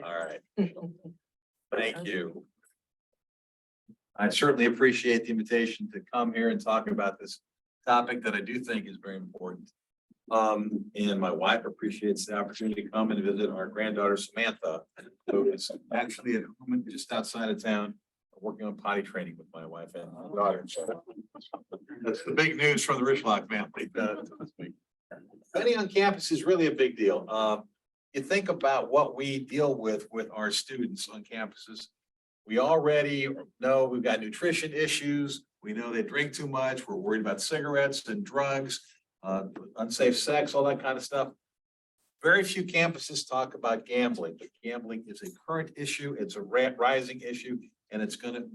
All right. Thank you. I certainly appreciate the invitation to come here and talk about this topic that I do think is very important. And my wife appreciates the opportunity to come and visit our granddaughter Samantha, who is actually at home just outside of town, working on potty training with my wife and my daughter. So that's the big news from the Rychlak family. Studying on campus is really a big deal. You think about what we deal with our students on campuses. We already know we've got nutrition issues. We know they drink too much. We're worried about cigarettes and drugs, unsafe sex, all that kind of stuff. Very few campuses talk about gambling, but gambling is a current issue. It's a rising issue, and it's been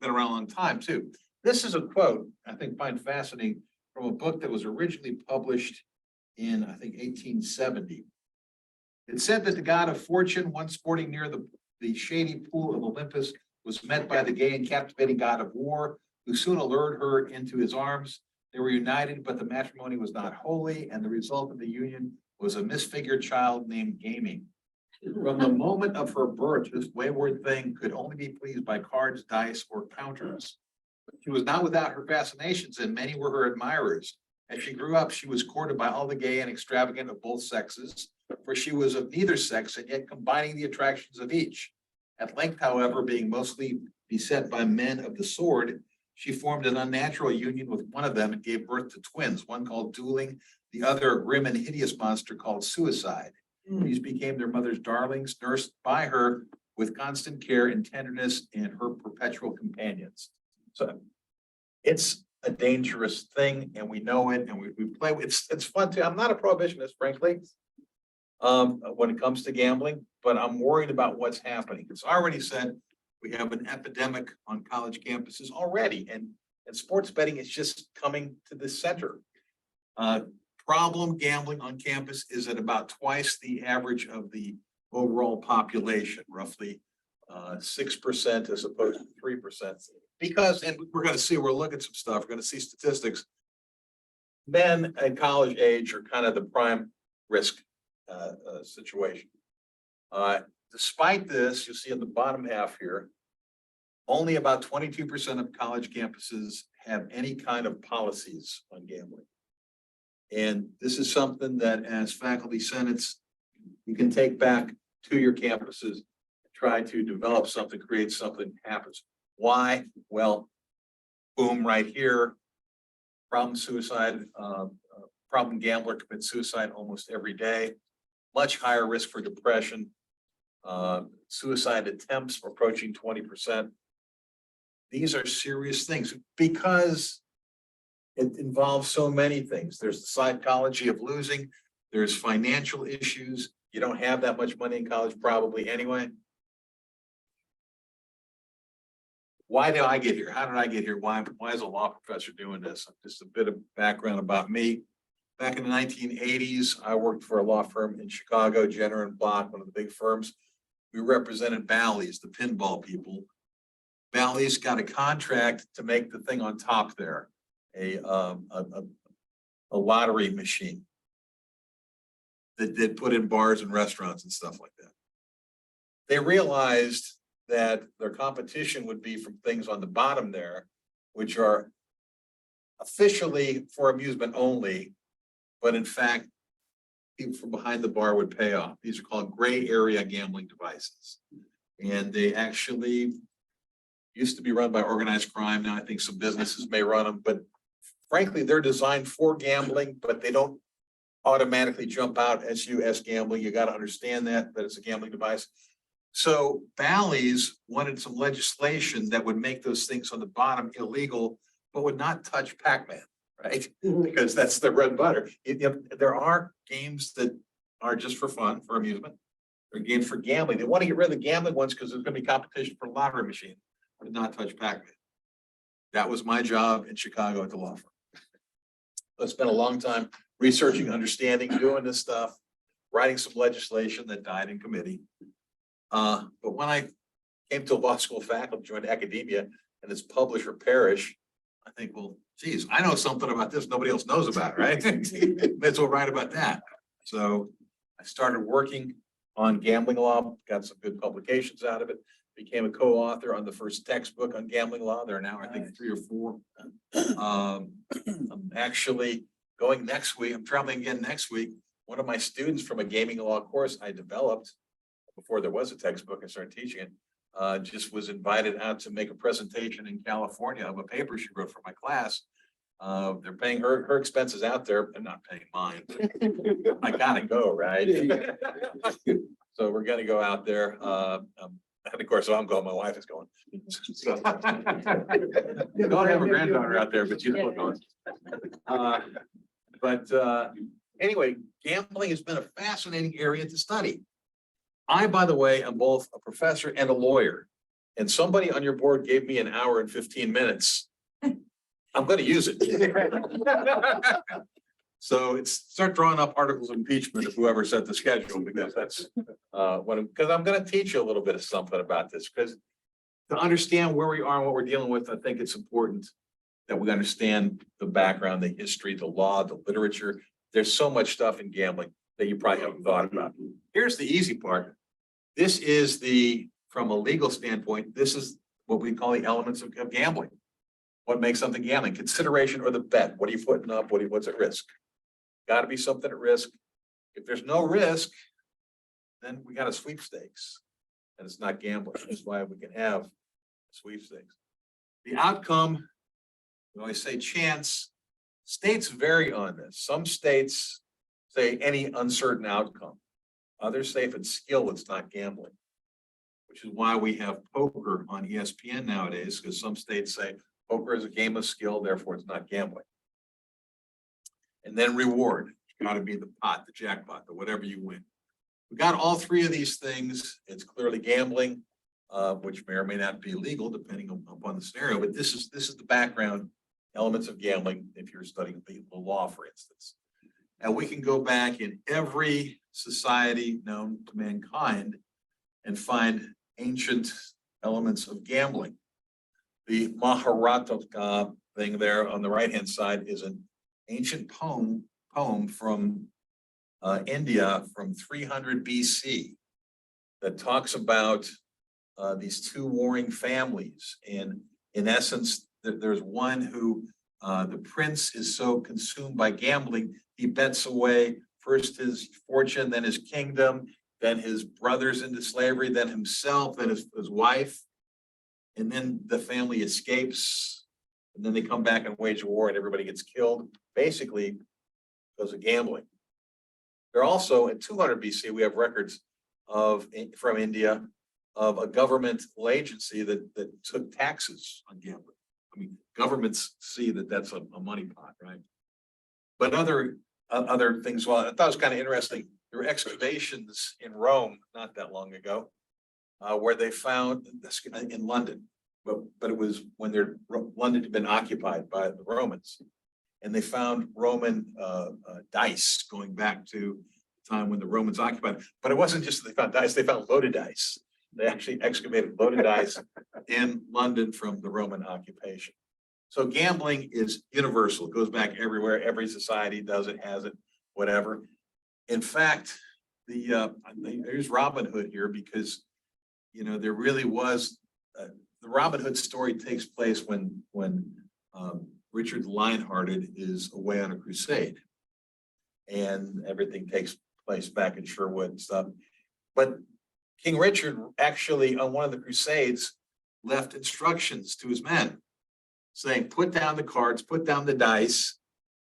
around a long time too. This is a quote I find fascinating from a book that was originally published in, I think, 1870. It said that the god of fortune, once sporting near the shady pool of Olympus, was met by the gay and captivating god of war, who soon allured her into his arms. They were united, but the matrimony was not holy, and the result of the union was a misfigured child named Gaming. From the moment of her birth, this wayward thing could only be pleased by cards, dice, or counters. She was not without her fascinations, and many were her admirers. As she grew up, she was courted by all the gay and extravagant of both sexes, for she was of neither sex and yet combining the attractions of each. At length, however, being mostly beset by men of the sword, she formed an unnatural union with one of them and gave birth to twins, one called Dueling, the other a grim and hideous monster called Suicide. These became their mother's darlings, nursed by her with constant care and tenderness, and her perpetual companions. So it's a dangerous thing, and we know it, and we play. It's fun too. I'm not a prohibitionist, frankly, when it comes to gambling, but I'm worried about what's happening. It's already said we have an epidemic on college campuses already, and sports betting is just coming to the center. Problem gambling on campus is at about twice the average of the overall population, roughly 6% as opposed to 3%. Because, and we're looking at some stuff, we're going to see statistics. Men at college age are kind of the prime risk situation. Despite this, you'll see in the bottom half here, only about 22% of college campuses have any kind of policies on gambling. And this is something that as faculty senates, you can take back to your campuses, try to develop something, create something happens. Why? Well, boom, right here, problem suicide, problem gambler commits suicide almost every day, much higher risk for depression, suicide attempts approaching 20%. These are serious things because it involves so many things. There's the psychology of losing. There's financial issues. You don't have that much money in college probably anyway. Why did I get here? How did I get here? Why is a law professor doing this? Just a bit of background about me. Back in the 1980s, I worked for a law firm in Chicago, Jenner and Block, one of the big firms. We represented Bally's, the pinball people. Bally's got a contract to make the thing on top there, a lottery machine that they'd put in bars and restaurants and stuff like that. They realized that their competition would be from things on the bottom there, which are officially for amusement only, but in fact, people from behind the bar would pay off. These are called gray area gambling devices. And they actually used to be run by organized crime. Now I think some businesses may run them, but frankly, they're designed for gambling, but they don't automatically jump out as gambling. You got to understand that it's a gambling device. So Bally's wanted some legislation that would make those things on the bottom illegal, but would not touch Pac-Man, right? Because that's the bread and butter. There are games that are just for fun, for amusement. They're games for gambling. They want to get rid of the gambling ones because there's going to be competition for lottery machine, but not touch Pac-Man. That was my job in Chicago at the law firm. I spent a long time researching, understanding, doing this stuff, writing some legislation that died in committee. But when I came to law school faculty, joined academia, and it's publish or perish, I think, well, geez, I know something about this nobody else knows about, right? Let's all write about that. So I started working on gambling law, got some good publications out of it. Became a co-author on the first textbook on gambling law. There are now, I think, 3 or 4. I'm actually going next week. I'm traveling again next week. One of my students from a gaming law course I developed before there was a textbook, I started teaching it, just was invited out to make a presentation in California of a paper she wrote for my class. They're paying her expenses out there. They're not paying mine. I gotta go, right? So we're gonna go out there. And of course, I'm going, my wife is going. So, don't have a granddaughter out there, but you know, going. Anyway, gambling has been a fascinating area to study. I, by the way, am both a professor and a lawyer. And somebody on your board gave me an hour and 15 minutes. I'm going to use it. So start drawing up articles of impeachment of whoever set the schedule, because that's because I'm going to teach you a little bit of something about this, because to understand where we are and what we're dealing with, I think it's important that we understand the background, the history, the law, the literature. There's so much stuff in gambling that you probably haven't thought about. Here's the easy part. This is from a legal standpoint, this is what we call the elements of gambling. What makes something gambling? Consideration or the bet. What are you putting up? What's at risk? Got to be something at risk. If there's no risk, then we got a sweepstakes, and it's not gambling. That's why we can have sweepstakes. The outcome, we always say chance. States vary on this. Some states say any uncertain outcome. Others say if it's skill, it's not gambling, which is why we have poker on ESPN nowadays, because some states say poker is a game of skill, therefore it's not gambling. And then reward, it's got to be the pot, the jackpot, the whatever you win. We got all 3 of these things. It's clearly gambling, which may or may not be legal depending upon the scenario. But this is the background elements of gambling if you're studying the law, for instance. And we can go back in every society known to mankind and find ancient elements of gambling. The Mahabharata thing there on the right-hand side is an ancient poem from India from 300 BC that talks about these 2 warring families. And in essence, there's one who the prince is so consumed by gambling, he bets away first his fortune, then his kingdom, then his brothers into slavery, then himself, then his wife. And then the family escapes, and then they come back and wage a war and everybody gets killed, basically because of gambling. There also, in 200 BC, we have records from India of a governmental agency that took taxes on gambling. I mean, governments see that that's a money pot, right? But other things, well, I thought it was kind of interesting. There were excavations in Rome not that long ago where they found in London, but it was when London had been occupied by the Romans, and they found Roman dice going back to the time when the Romans occupied. But it wasn't just that they found dice; they found loaded dice. They actually excavated loaded dice in London from the Roman occupation. So gambling is universal. It goes back everywhere. Every society does it, has it, whatever. In fact, there's Robin Hood here because, you know, there really was the Robin Hood story takes place when Richard Lionhearted is away on a crusade, and everything takes place back in Sherwood and stuff. But King Richard actually on one of the crusades left instructions to his men saying, put down the cards, put down the dice,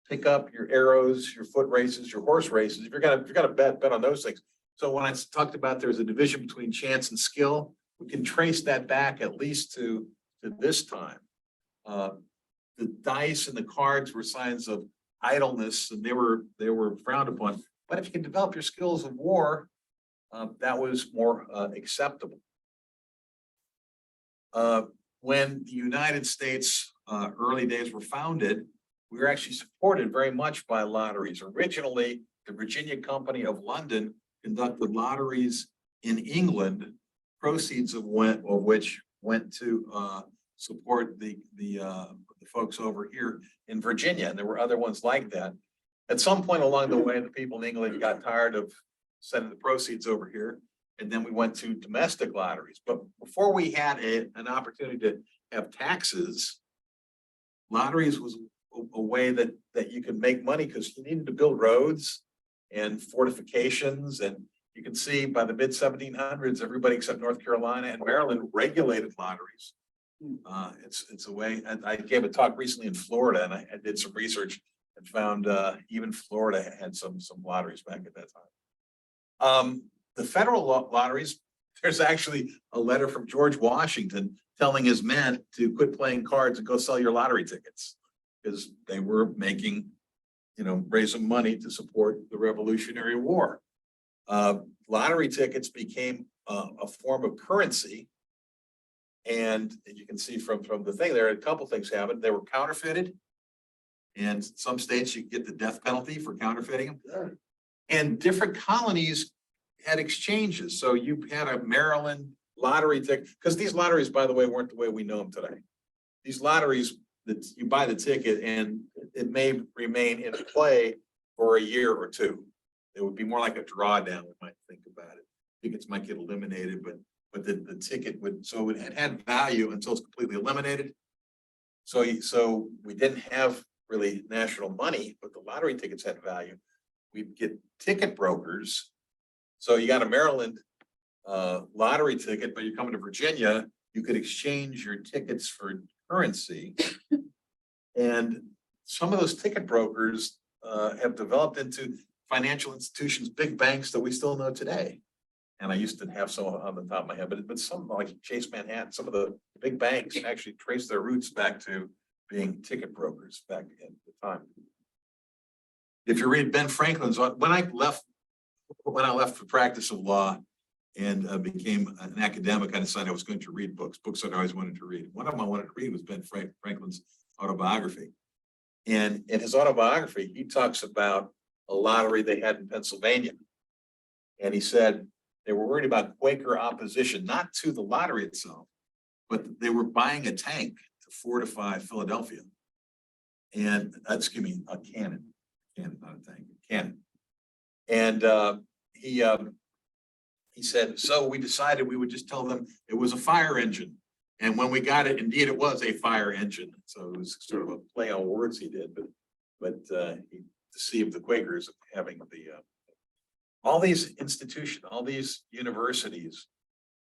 pick up your arrows, your foot races, your horse races. If you're gonna bet on those things. So when I talked about there's a division between chance and skill, we can trace that back at least to this time. The dice and the cards were signs of idleness, and they were frowned upon. But if you can develop your skills of war, that was more acceptable. When the United States early days were founded, we were actually supported very much by lotteries. Originally, the Virginia Company of London conducted lotteries in England, proceeds of which went to support the folks over here in Virginia. And there were other ones like that. At some point along the way, the people in England got tired of sending the proceeds over here. And then we went to domestic lotteries. But before we had an opportunity to have taxes, lotteries was a way that you could make money because you needed to build roads and fortifications. And you can see by the mid 1700s, everybody except North Carolina and Maryland regulated lotteries. It's a way. I gave a talk recently in Florida, and I did some research and found even Florida had some lotteries back at that time. The federal lotteries, there's actually a letter from George Washington telling his men to quit playing cards and go sell your lottery tickets because they were making, raising money to support the Revolutionary War. Lottery tickets became a form of currency. And you can see from the thing there, a couple things happened. They were counterfeited. And some states you get the death penalty for counterfeiting them. And different colonies had exchanges. So you had a Maryland lottery ticket, because these lotteries, by the way, weren't the way we know them today. These lotteries, that you buy the ticket and it may remain in play for a year or two. It would be more like a drawdown, we might think about it. Tickets might get eliminated, but the ticket would, so it had value until it's completely eliminated. So we didn't have really national money, but the lottery tickets had value. We'd get ticket brokers. So you got a Maryland lottery ticket, but you're coming to Virginia, you could exchange your tickets for currency. And some of those ticket brokers have developed into financial institutions, big banks that we still know today. And I used to have some on the top of my head, but some like Chase Manhattan, some of the big banks actually trace their roots back to being ticket brokers back in the time. If you read Ben Franklin's, when I left the practice of law and became an academic, I decided I was going to read books I'd always wanted to read. One of them I wanted to read was Ben Franklin's autobiography. And in his autobiography, he talks about a lottery they had in Pennsylvania. And he said they were worried about Quaker opposition, not to the lottery itself, but they were buying a tank to fortify Philadelphia. And excuse me, a cannon, not a tank, a cannon. And he said, so we decided we would just tell them it was a fire engine. And when we got it, indeed, it was a fire engine. So it was sort of a play on words he did, but he deceived the Quakers of having all these institutions, all these universities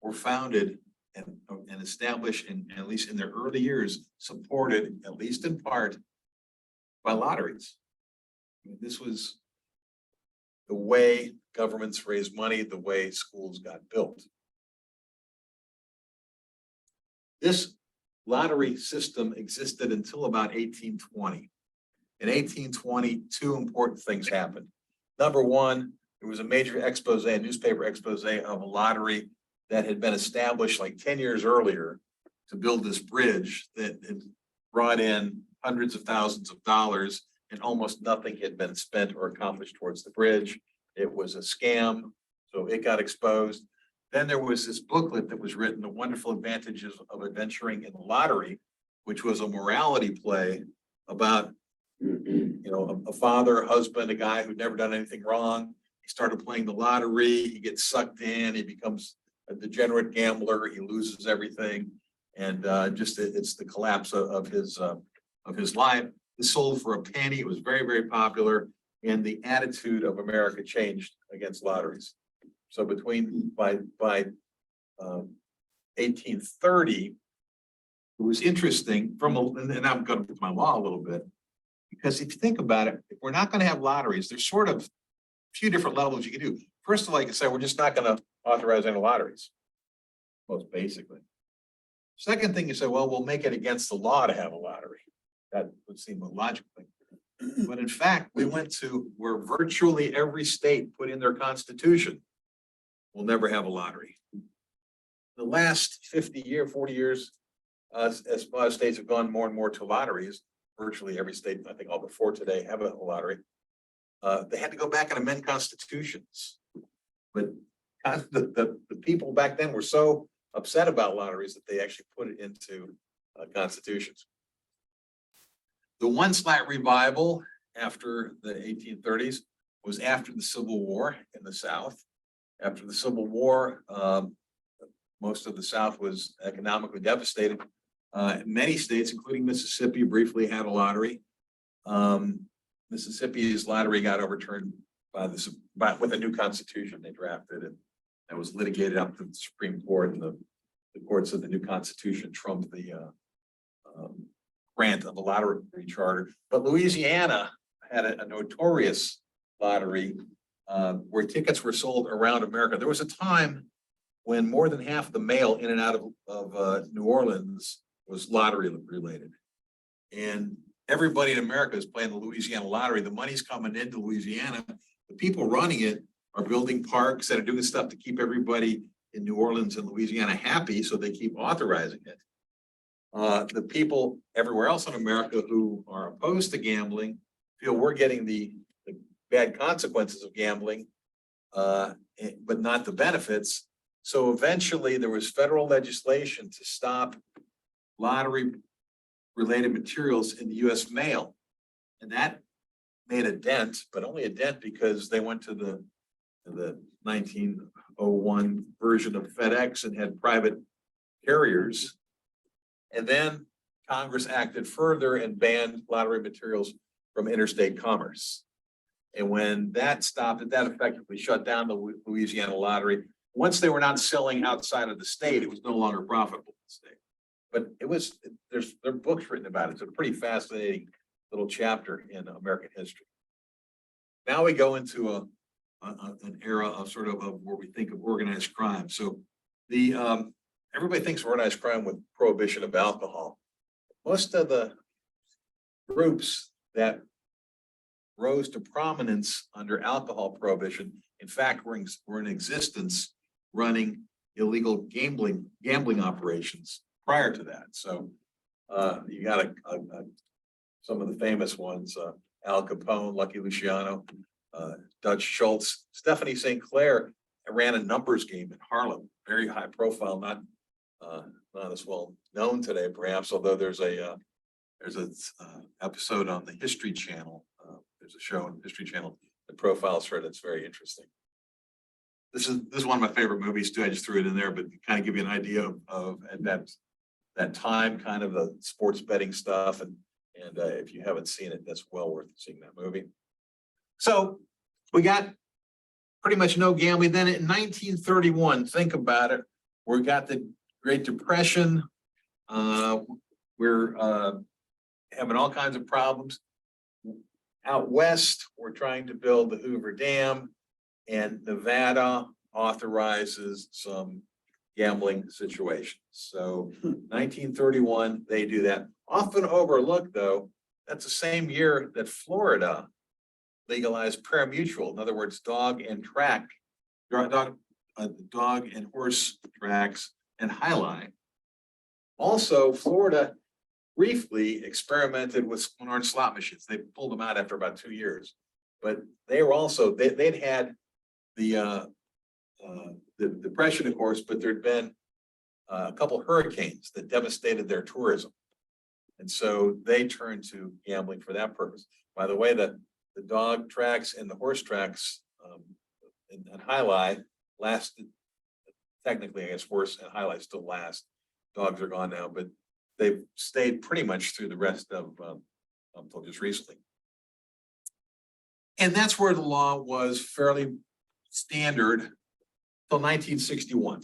were founded and established, and at least in their early years, supported, at least in part, by lotteries. I mean, this was the way governments raised money, the way schools got built. This lottery system existed until about 1820. In 1820, two important things happened. Number one, there was a major expose, a newspaper expose of a lottery that had been established like 10 years earlier to build this bridge that had brought in hundreds of thousands of dollars, and almost nothing had been spent or accomplished towards the bridge. It was a scam, so it got exposed. Then there was this booklet that was written, The Wonderful Advantages of Adventuring in the Lottery, which was a morality play about, a father, a husband, a guy who'd never done anything wrong. He started playing the lottery, he gets sucked in, he becomes a degenerate gambler, he loses everything. And it's the collapse of his life. It sold for a penny. It was very, very popular. And the attitude of America changed against lotteries. So by 1830, it was interesting and I'm going to my law a little bit, because if you think about it, if we're not going to have lotteries, there's sort of a few different levels you can do. First of all, you can say we're just not going to authorize any lotteries, most basically. Second thing, you say, well, we'll make it against the law to have a lottery. That would seem a logical thing. But in fact, we went to where virtually every state put in their constitution, we'll never have a lottery. The last 40 years, as states have gone more and more to lotteries, virtually every state, I think all but 4 today, have a lottery. They had to go back and amend constitutions. But the people back then were so upset about lotteries that they actually put it into constitutions. The one slight revival after the 1830s was after the Civil War in the South. After the Civil War, most of the South was economically devastated. Many states, including Mississippi, briefly had a lottery. Mississippi's lottery got overturned with a new constitution they drafted, and that was litigated up to the Supreme Court, and the courts of the new constitution trumped the grant of the lottery charter. But Louisiana had a notorious lottery where tickets were sold around America. There was a time when more than half of the mail in and out of New Orleans was lottery related. And everybody in America is playing the Louisiana lottery. The money's coming into Louisiana. The people running it are building parks that are doing stuff to keep everybody in New Orleans and Louisiana happy, so they keep authorizing it. The people everywhere else in America who are opposed to gambling feel we're getting the bad consequences of gambling, but not the benefits. So eventually there was federal legislation to stop lottery related materials in the US mail. And that made a dent, but only a dent because they went to the 1901 version of FedEx and had private carriers. And then Congress acted further and banned lottery materials from interstate commerce. And when that stopped, that effectively shut down the Louisiana lottery. Once they were not selling outside of the state, it was no longer profitable in the state. But there are books written about it. It's a pretty fascinating little chapter in American history. Now we go into an era of sort of where we think of organized crime. So everybody thinks of organized crime with prohibition of alcohol. Most of the groups that rose to prominence under alcohol prohibition, in fact, were in existence running illegal gambling operations prior to that. So you got some of the famous ones, Al Capone, Lucky Luciano, Dutch Schultz. Stephanie St. Clair ran a numbers game in Harlem, very high profile, not as well known today, perhaps, although there's a episode on the History Channel. There's a show on the History Channel that profiles her that's very interesting. This is one of my favorite movies too. I just threw it in there, but to kind of give you an idea of that time, kind of the sports betting stuff. And if you haven't seen it, that's well worth seeing that movie. So we got pretty much no gambling. Then in 1931, think about it. We got the Great Depression. We're having all kinds of problems. Out west, we're trying to build the Hoover Dam, and Nevada authorizes some gambling situations. So 1931, they do that. Often overlooked, though, that's the same year that Florida legalized pari-mutuel. In other words, dog and horse tracks and highline. Also, Florida briefly experimented with one-horn slot machines. They pulled them out after about 2 years, but they were also they'd had the Depression, of course, but there'd been a couple hurricanes that devastated their tourism, and so they turned to gambling for that purpose. By the way, the dog tracks and the horse tracks and highlight lasted. Technically, I guess horse and highlight still last. Dogs are gone now, but they've stayed pretty much through the rest of until just recently. And that's where the law was fairly standard until 1961.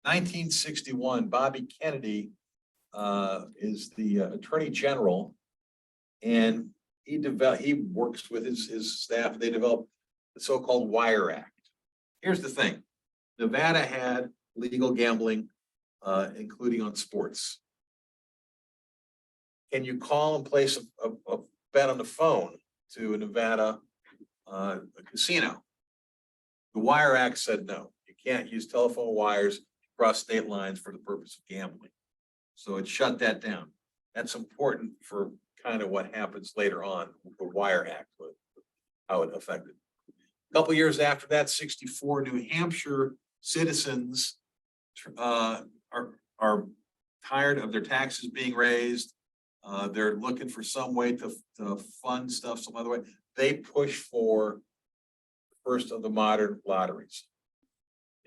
1961, Bobby Kennedy is the Attorney General, and he works with his staff. They developed the so-called Wire Act. Here's the thing. Nevada had legal gambling, including on sports. Can you call and place a bet on the phone to a Nevada a casino? The Wire Act said no. You can't use telephone wires across state lines for the purpose of gambling. So it shut that down. That's important for kind of what happens later on with the Wire Act, how it affected. A couple years after that, 64 New Hampshire citizens are tired of their taxes being raised. They're looking for some way to fund stuff some other way. They push for the first of the modern lotteries.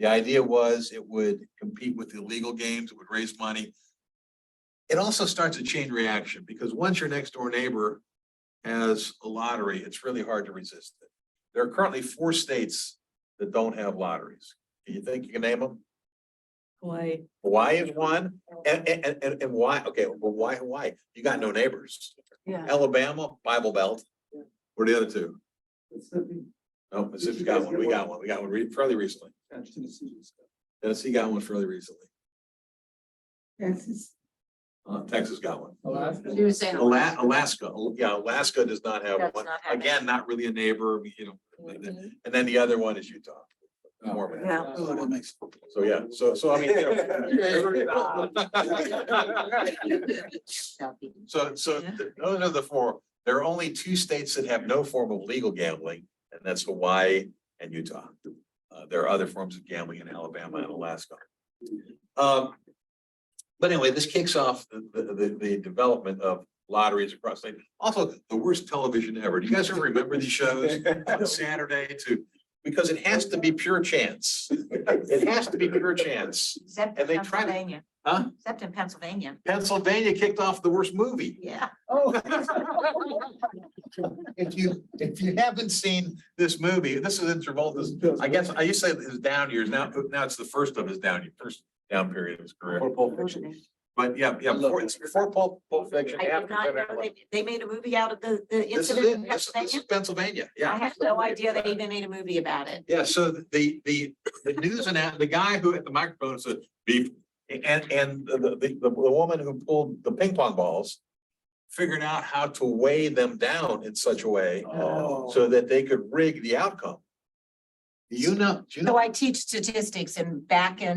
The idea was it would compete with illegal games, it would raise money. It also starts a chain reaction because once your next door neighbor has a lottery, it's really hard to resist it. There are currently 4 states that don't have lotteries. Do you think you can name them? Hawaii. Hawaii is one, and why? Okay, well, why Hawaii? You got no neighbors. Yeah. Alabama, Bible Belt. What are the other 2? No, Mississippi got one. We got one fairly recently. Tennessee got one fairly recently. Texas got one. You were saying Alaska, yeah, Alaska does not have Does one. not have Again, not really a neighbor, and then the other one is Utah. Mormon. Yeah. Oh, that makes. So, yeah, so I mean, so those are the 4. There are only 2 states that have no form of legal gambling, and that's Hawaii and Utah. There are other forms of gambling in Alabama and Alaska. But anyway, this kicks off the development of lotteries across the state. Also, the worst television ever. Do you guys ever remember these shows on Saturday because it has to be pure chance. It has to be pure chance. Except And in they try to- Pennsylvania. Huh? Except in Pennsylvania. Pennsylvania kicked off the worst movie. Yeah. Oh. If you haven't seen this movie, this is in Travolta's, I guess, I used to say his down years, now it's the first of his first down period of his career. But yeah, it's before Pulp Fiction. I did after not know Pennsylvania. they made a movie out of the This is incident in it, this is Pennsylvania. Pennsylvania, yeah. I had no idea they even made a movie about it. Yeah, so the news and the guy who at the microphone said beef and the woman who pulled the ping pong balls figured out how to weigh them down in such a way so that they could rig the outcome. Do you know? So I teach statistics and back in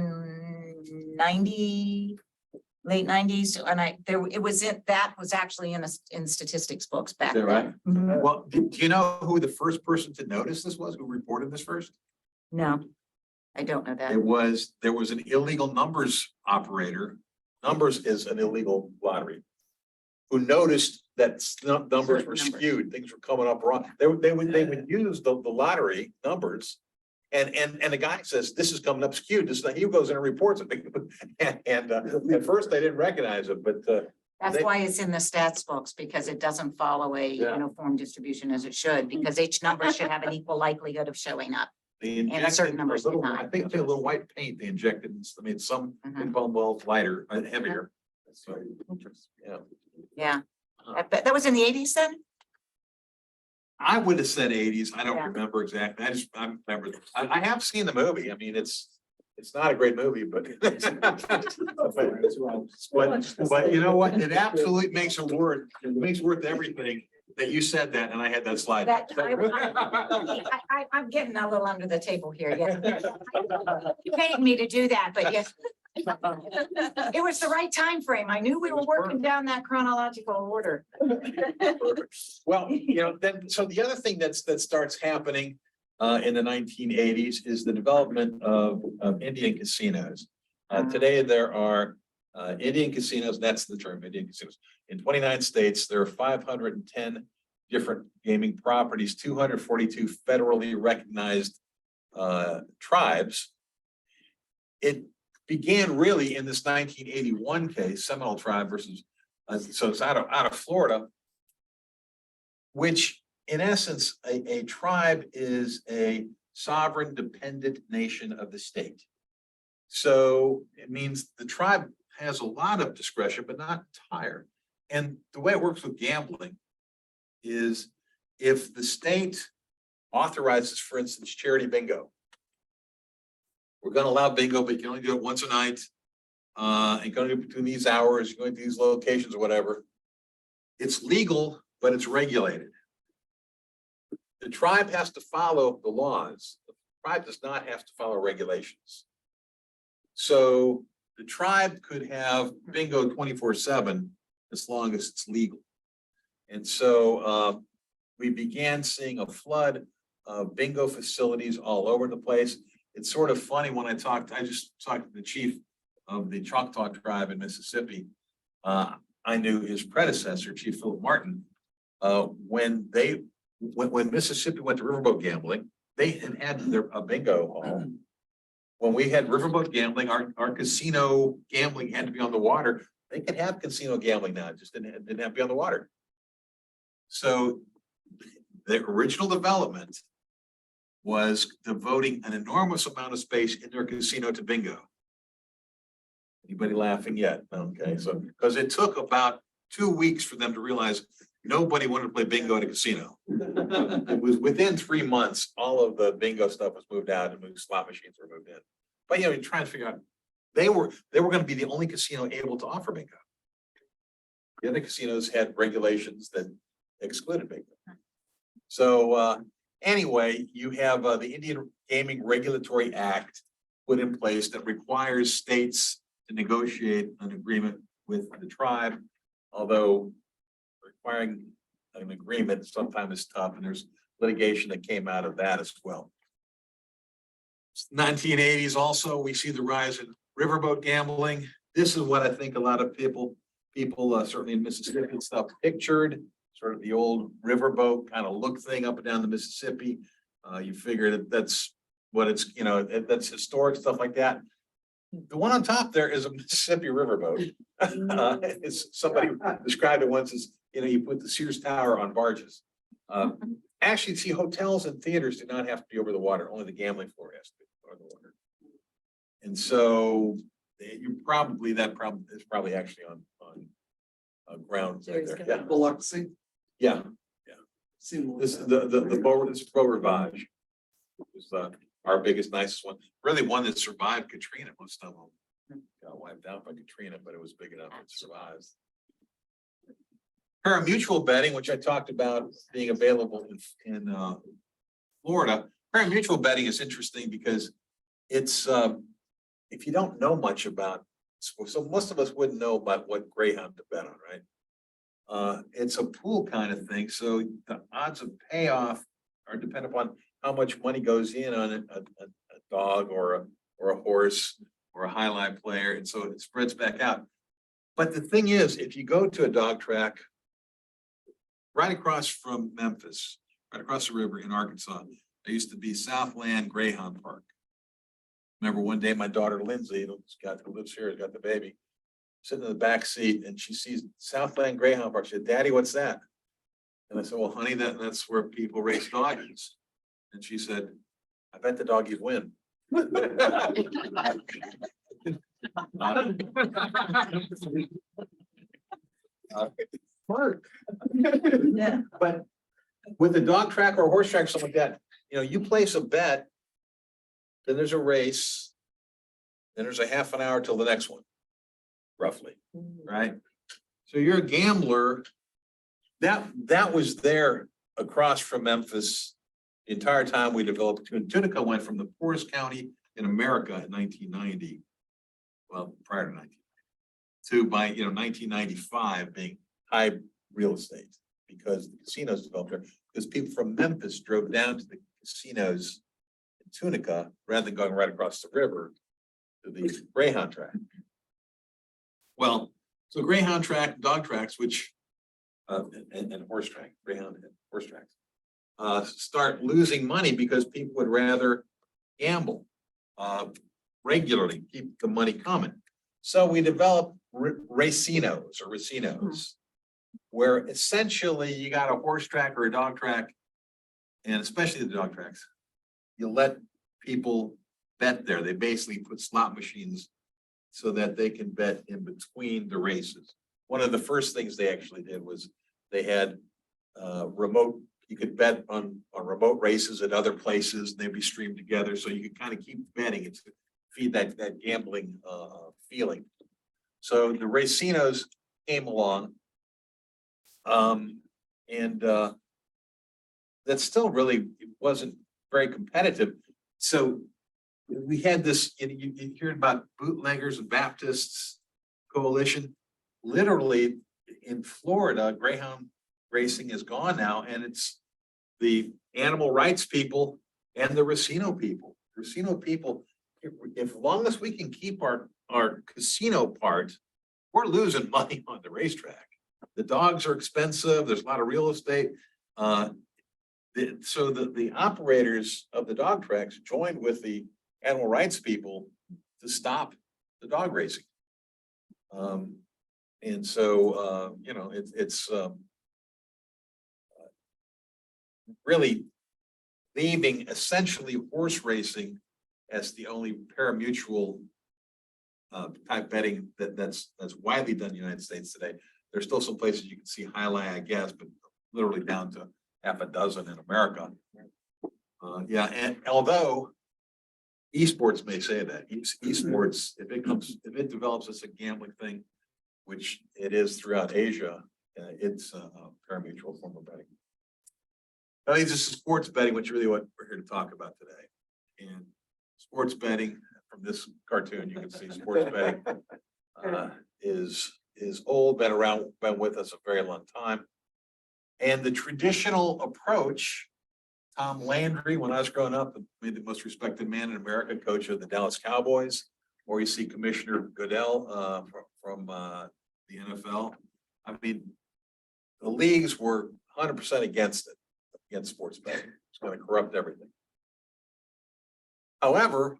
late 90s, and that was actually in statistics books back Is that right? then. Mhm. Well, do you know who the first person to notice this was? Who reported this first? No, I don't know that. There was an illegal numbers operator. Numbers is an illegal lottery. Who noticed that numbers were skewed, things were coming up wrong. They would use the lottery numbers. And the guy says, this is coming up skewed. This is he goes in and reports it. And at first they didn't recognize it, but That's why it's in the stats books, because it doesn't follow a Yeah. uniform distribution as it should, because each number should have an equal likelihood of showing up. they And injected certain a numbers did little, not. I think a little white paint they injected, and made some Mhm. ping pong balls lighter, heavier. So, yeah. Yeah, but that was in the 80s then? I would have said 80s. I don't Yeah. remember exactly. I remember. I have seen the movie. I mean, it's not a great movie, but but you know what? It absolutely makes it worth everything that you said that, and I had that slide. I'm getting a little under the table here, yeah. You paid me to do that, but yes. It was the right time frame. I knew we were working down that chronological order. Well, then, so the other thing that starts happening in the 1980s is the development of Indian casinos. Today, there are Indian casinos, and that's the term, Indian casinos. In 29 states, there are 510 different gaming properties, 242 federally recognized tribes. It began really in this 1981 case, Seminole Tribe versus, so it's out of Florida, which in essence, a tribe is a sovereign dependent nation of the state. So it means the tribe has a lot of discretion, but not entire. And the way it works with gambling is if the state authorizes, for instance, charity bingo. We're going to allow bingo, but you can only do it once a night. And going to do it between these hours, you're going to these locations or whatever. It's legal, but it's regulated. The tribe has to follow the laws. The tribe does not have to follow regulations. So the tribe could have bingo 24/7 as long as it's legal. And so we began seeing a flood of bingo facilities all over the place. It's sort of funny when I just talked to the chief of the Choctaw tribe in Mississippi. I knew his predecessor, Chief Philip Martin. When Mississippi went to riverboat gambling, they had a bingo hall. when we had riverboat gambling, our casino gambling had to be on the water. They could have casino gambling now, it just didn't have to be on the water. So the original development was devoting an enormous amount of space in their casino to bingo. Anybody laughing yet? Okay, so, because it took about 2 weeks for them to realize nobody wanted to play bingo in a casino. It was within 3 months, all of the bingo stuff was moved out and slot machines were moved in. But you know, you're trying to figure out, they were going to be the only casino able to offer bingo. The other casinos had regulations that excluded bingo. So anyway, you have the Indian Gaming Regulatory Act put in place that requires states to negotiate an agreement with the tribe, although requiring an agreement sometimes is tough, and there's litigation that came out of that as well. 1980s also, we see the rise in riverboat gambling. This is what I think a lot of people certainly in Mississippi and stuff pictured, sort of the old riverboat kind of look thing up and down the Mississippi. You figure that that's what it's, you know, that's historic stuff like that. The one on top there is a Mississippi riverboat. It's somebody described it once as, you know, you put the Sears Tower on barges. Actually, see, hotels and theaters do not have to be over the water. Only the gambling floor has to be over the water. And so you probably, that problem is probably actually on ground. Right there. Yeah. Biloxi. Yeah. This is the Beau Rivage. Was our biggest, nicest one. Really one that survived Katrina. Most of them got wiped out by Katrina, but it was big enough it survives. Pari-mutuel betting, which I talked about being available in Florida. Pari-mutuel betting is interesting because it's if you don't know much about sports, so most of us wouldn't know about what greyhound to bet on, right? It's a pool kind of thing, so the odds of payoff are dependent upon how much money goes in on a dog or a horse or a highlight player, and so it spreads back out. But the thing is, if you go to a dog track right across from Memphis, right across the river in Arkansas, there used to be Southland Greyhound Park. Remember one day my daughter Lindsay, who lives here, has got the baby, sitting in the back seat, and she sees Southland Greyhound Park. She said, "Daddy, what's that?" And I said, "Well, honey, that's where people race doggies." And she said, "I bet the doggies win." Yeah. But with a dog track or a horse track, or something like that, you know, you place a bet, then there's a race, then there's a half an hour till the next one, roughly, right? So you're a gambler. That was there across from Memphis the entire time we developed. Tunica went from the poorest county in America in 1990, well, prior to 1990, to by 1995 being high real estate because the casinos developed there. Because people from Memphis drove down to the casinos in Tunica rather than going right across the river to the Greyhound track. Well, so Greyhound track, dog tracks, which and horse track, Greyhound and horse tracks, start losing money because people would rather gamble regularly, keep the money coming. So we developed racinos or racinos, where essentially you got a horse track or a dog track, and especially the dog tracks, you let people bet there. They basically put slot machines so that they can bet in between the races. One of the first things they actually did was they had remote, you could bet on remote races at other places, they'd be streamed together, so you could kind of keep betting and feed that gambling feeling. So the racinos came along, and that still really wasn't very competitive. So we had this, you hear about bootleggers and Baptists coalition. Literally in Florida, greyhound racing is gone now, and it's the animal rights people and the racino people. Racino people, if long as we can keep our casino part, we're losing money on the racetrack. The dogs are expensive. There's a lot of real estate. So the operators of the dog tracks joined with the animal rights people to stop the dog racing. And so, you know, it's really leaving essentially horse racing as the only pari-mutuel type betting that's widely done in the United States today. There's still some places you can see highlight, I guess, but literally down to half a dozen in America. Yeah, and although esports may say that esports, if it develops as a gambling thing, which it is throughout Asia, it's a pari-mutuel form of betting. I think this is sports betting, which is really what we're here to talk about today. And sports betting, from this cartoon, you can see sports betting is old, been with us a very long time. And the traditional approach, Tom Landry, when I was growing up, maybe the most respected man in America, coach of the Dallas Cowboys, or you see Commissioner Goodell from the NFL. I mean, the leagues were 100% against it, against sports betting. It's going to corrupt everything. However,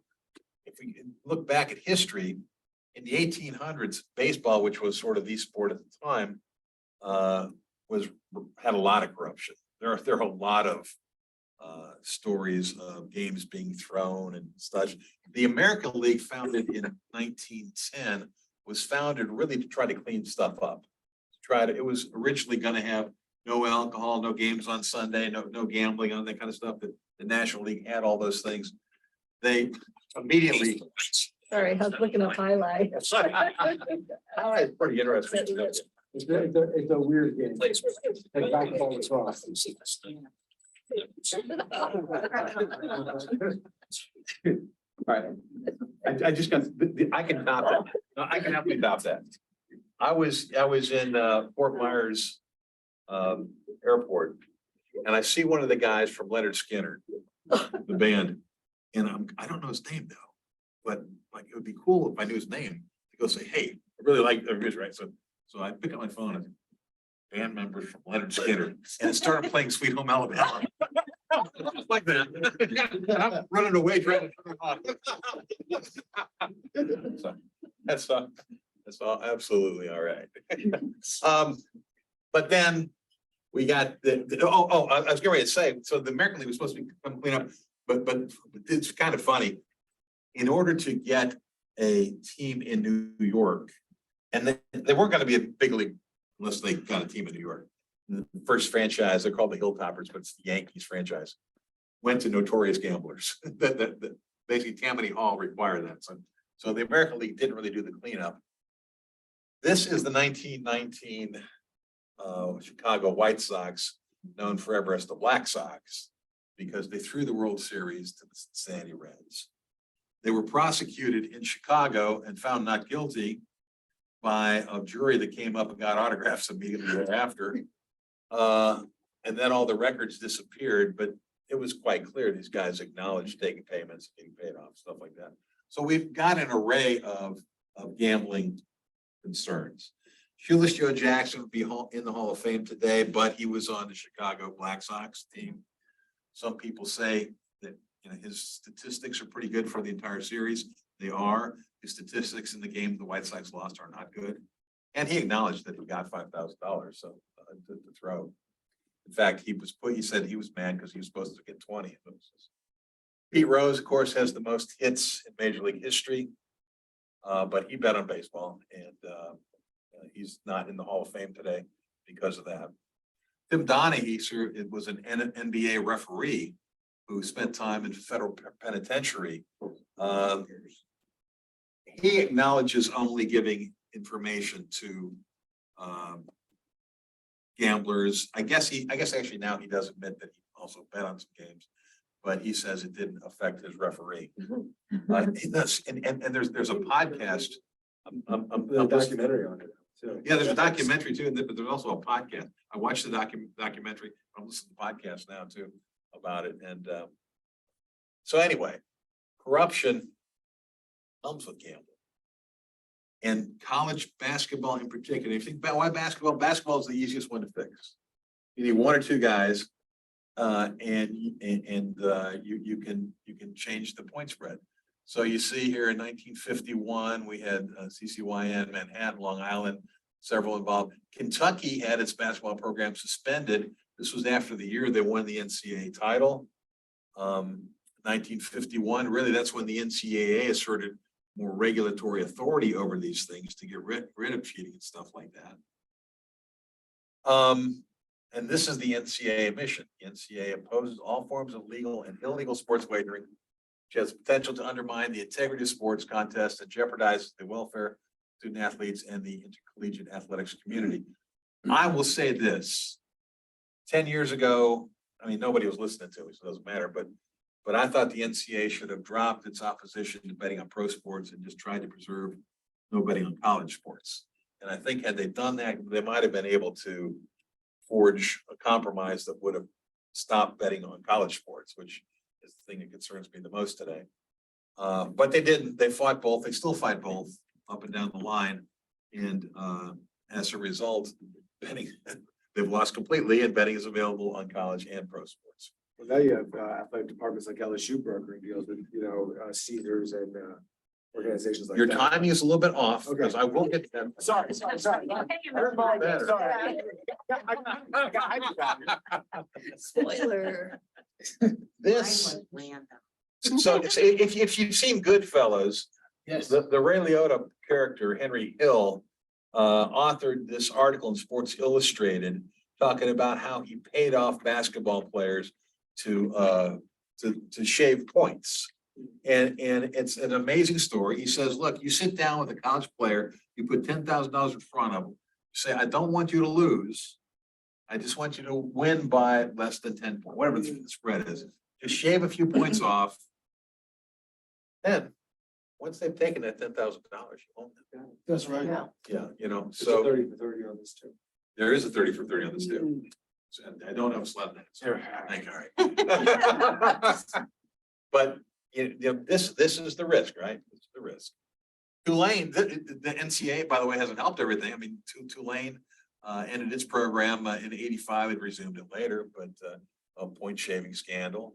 if we look back at history, in the 1800s, baseball, which was sort of the sport at the time, had a lot of corruption. There are a lot of stories of games being thrown and such. The American League, founded in 1910, was founded really to try to clean stuff up. It was originally going to have no alcohol, no games on Sunday, no gambling on that kind of stuff. That the National League had all those things. They immediately. Sorry, I was looking up highlights. Highlight's pretty interesting. It's a weird game. Like basketball is wrong. All right, I just got, I can top that. No, I can happily top that. I was in Fort Myers airport, and I see one of the guys from Leonard Skinner, the band, and I don't know his name though, but like it would be cool if I knew his name to go say, hey, I really like that, right? So I pick up my phone and band members from Leonard Skinner, and it started playing Sweet Home Alabama. Like that. I'm running away trying to turn it off. So that's all absolutely all right. But then we got I was getting ready to say, so the American League was supposed to come clean up, but it's kind of funny. In order to get a team in New York, and they weren't going to be a big league unless they got a team in New York. The first franchise, they're called the Hilltoppers, but it's the Yankees franchise, went to notorious gamblers. that basically Tammany Hall required that. So the American League didn't really do the cleanup. This is the 1919 Chicago White Sox, known forever as the Black Sox, because they threw the World Series to the Cincinnati Reds. They were prosecuted in Chicago and found not guilty by a jury that came up and got autographs immediately thereafter. And then all the records disappeared, but it was quite clear these guys acknowledged taking payments, being paid off, stuff like that. So we've got an array of gambling concerns. Shoeless Joe Jackson would be in the Hall of Fame today, but he was on the Chicago Black Sox team. Some people say that his statistics are pretty good for the entire series. They are. His statistics in the game the White Sox lost are not good. And he acknowledged that he got $5,000 to throw. In fact, he said he was mad because he was supposed to get 20. Pete Rose, of course, has the most hits in Major League history, but he bet on baseball, and he's not in the Hall of Fame today because of that. Tim Donaghy was an NBA referee who spent time in federal penitentiary. He acknowledges only giving information to gamblers. I guess actually now he does admit that he also bet on some games, but he says it didn't affect his referee. It does, and there's a podcast. A documentary on it. So. Yeah, there's a documentary too, but there's also a podcast. I watched the documentary. I'm listening to the podcast now too about it. And so anyway, corruption comes with gambling. And college basketball in particular. If you think about why basketball is the easiest one to fix. You need one or two guys, and you can change the point spread. So you see here in 1951, we had CCYN, Manhattan, Long Island, several involved. Kentucky had its basketball program suspended. This was after the year they won the NCAA title. 1951, really, that's when the NCAA asserted more regulatory authority over these things to get rid of cheating and stuff like that. And this is the NCAA mission. The NCAA opposes all forms of legal and illegal sports wagering, which has potential to undermine the integrity of sports contests and jeopardizes the welfare of student athletes and the intercollegiate athletics community. I will say this, 10 years ago, I mean, nobody was listening to me, so it doesn't matter, but I thought the NCAA should have dropped its opposition to betting on pro sports and just tried to preserve no betting on college sports. And I think had they done that, they might have been able to forge a compromise that would have stopped betting on college sports, which is the thing that concerns me the most today. But they didn't. They fought both. They still fight both up and down the line. And as a result, betting they've lost completely, and betting is available on college and pro sports. Well, now you have athletic departments like LSU brokering deals with, Caesars and organizations like Your that. timing is a little bit off because I will get to them. Sorry. Better. Spoiler. This, so if you've seen Goodfellas, Yes. the Ray Liotta character, Henry Hill, authored this article in Sports Illustrated talking about how he paid off basketball players to shave points. And it's an amazing story. He says, look, you sit down with a college player, you put $10,000 in front of him, you say, I don't want you to lose. I just want you to win by less than 10 points, whatever the spread is. Just shave a few points off. Then, once they've taken that $10,000, you own them. That's right. Yeah, So so 30 for 30 on this too. there is a 30 for 30 on this too. So I don't have a slot next. Thank you. All right. But this is the risk, right? This is the risk. Tulane, the NCAA, by the way, hasn't helped everything. I mean, Tulane ended its program in '85. It resumed it later, but a point shaving scandal.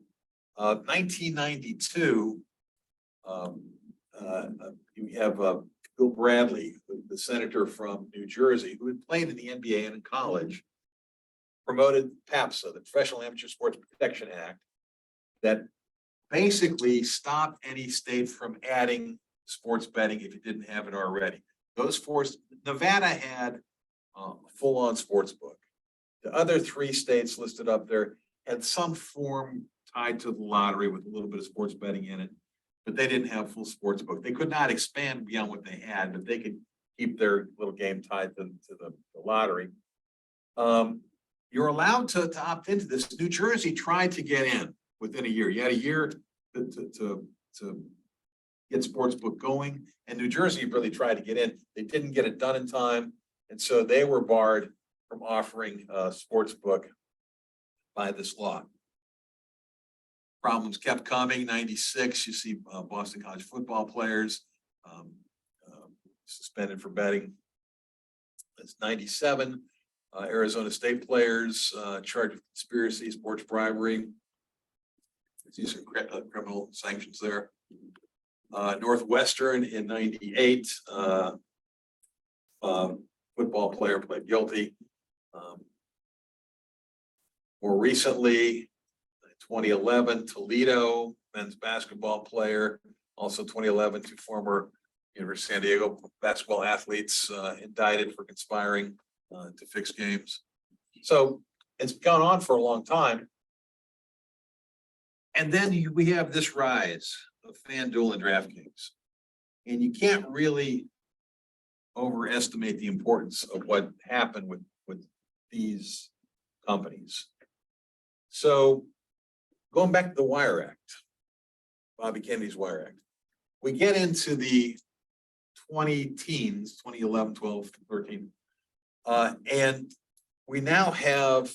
1992, you have Bill Bradley, the senator from New Jersey, who had played in the NBA and in college, promoted PAPSA, the Professional Amateur Sports Protection Act, that basically stopped any state from adding sports betting if you didn't have it already. Those forced, Nevada had a full-on sports book. The other 3 states listed up there had some form tied to the lottery with a little bit of sports betting in it, but they didn't have full sports book. They could not expand beyond what they had, but they could keep their little game tied to the lottery. You're allowed to opt into this. New Jersey tried to get in within a year. You had a year to get sportsbook going, and New Jersey really tried to get in. They didn't get it done in time, and so they were barred from offering sportsbook by this law. Problems kept coming. 96, you see Boston College football players suspended for betting. It's 97. Arizona State players charged with conspiracy, sports bribery. These are criminal sanctions there. Northwestern in 98, football player pled guilty. More recently, 2011, Toledo men's basketball player, also 2011, 2 former University of San Diego basketball athletes indicted for conspiring to fix games. So it's gone on for a long time. And then we have this rise of FanDuel and DraftKings. And you can't really overestimate the importance of what happened with these companies. So going back to the Wire Act, Bobby Kennedy's Wire Act, we get into the 2010s, 2011, 12, 13, and we now have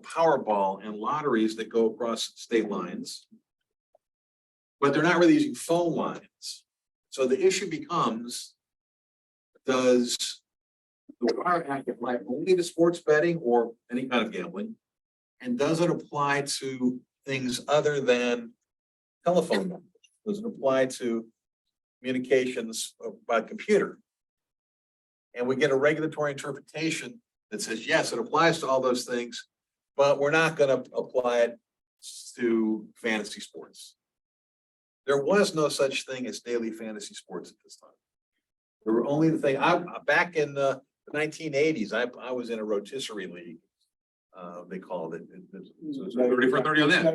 Powerball and lotteries that go across state lines, but they're not really using phone lines. So the issue becomes, does the Wire Act apply only to sports betting or any kind of gambling? And does it apply to things other than telephone numbers? Does it apply to communications by computer? And we get a regulatory interpretation that says, yes, it applies to all those things, but we're not going to apply it to fantasy sports. There was no such thing as daily fantasy sports at this time. There were only the thing, back in the 1980s, I was in a rotisserie league. They called it. It was 30 for 30 on that.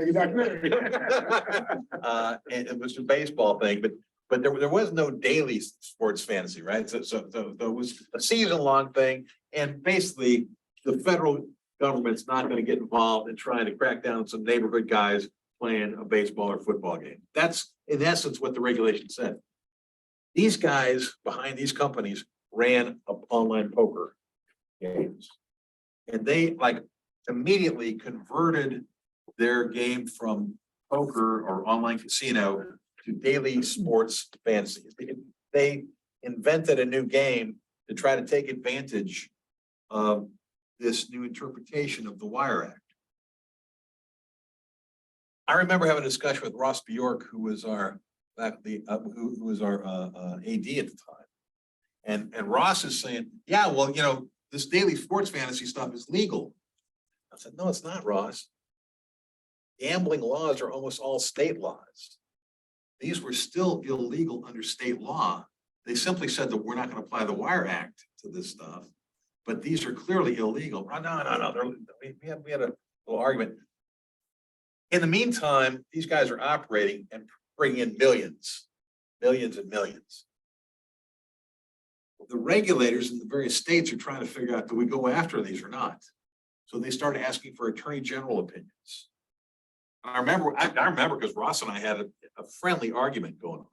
And it was a baseball thing, but there was no daily sports fantasy, right? So it was a season-long thing, and basically the federal government's not going to get involved in trying to crack down on some neighborhood guys playing a baseball or football game. That's in essence what the regulation said. These guys behind these companies ran online poker games, and they immediately converted their game from poker or online casino to daily sports fantasy. They invented a new game to try to take advantage of this new interpretation of the Wire Act. I remember having a discussion with Ross Bjork, who was our faculty, who was our AD at the time. And Ross is saying, yeah, well, this daily sports fantasy stuff is legal. I said, no, it's not, Ross. Gambling laws are almost all state laws. These were still illegal under state law. They simply said that we're not going to apply the Wire Act to this stuff, but these are clearly illegal. No. We had a little argument. In the meantime, these guys are operating and bringing in millions and millions. The regulators in the various states are trying to figure out, do we go after these or not? So they started asking for attorney general opinions. I remember because Ross and I had a friendly argument going on.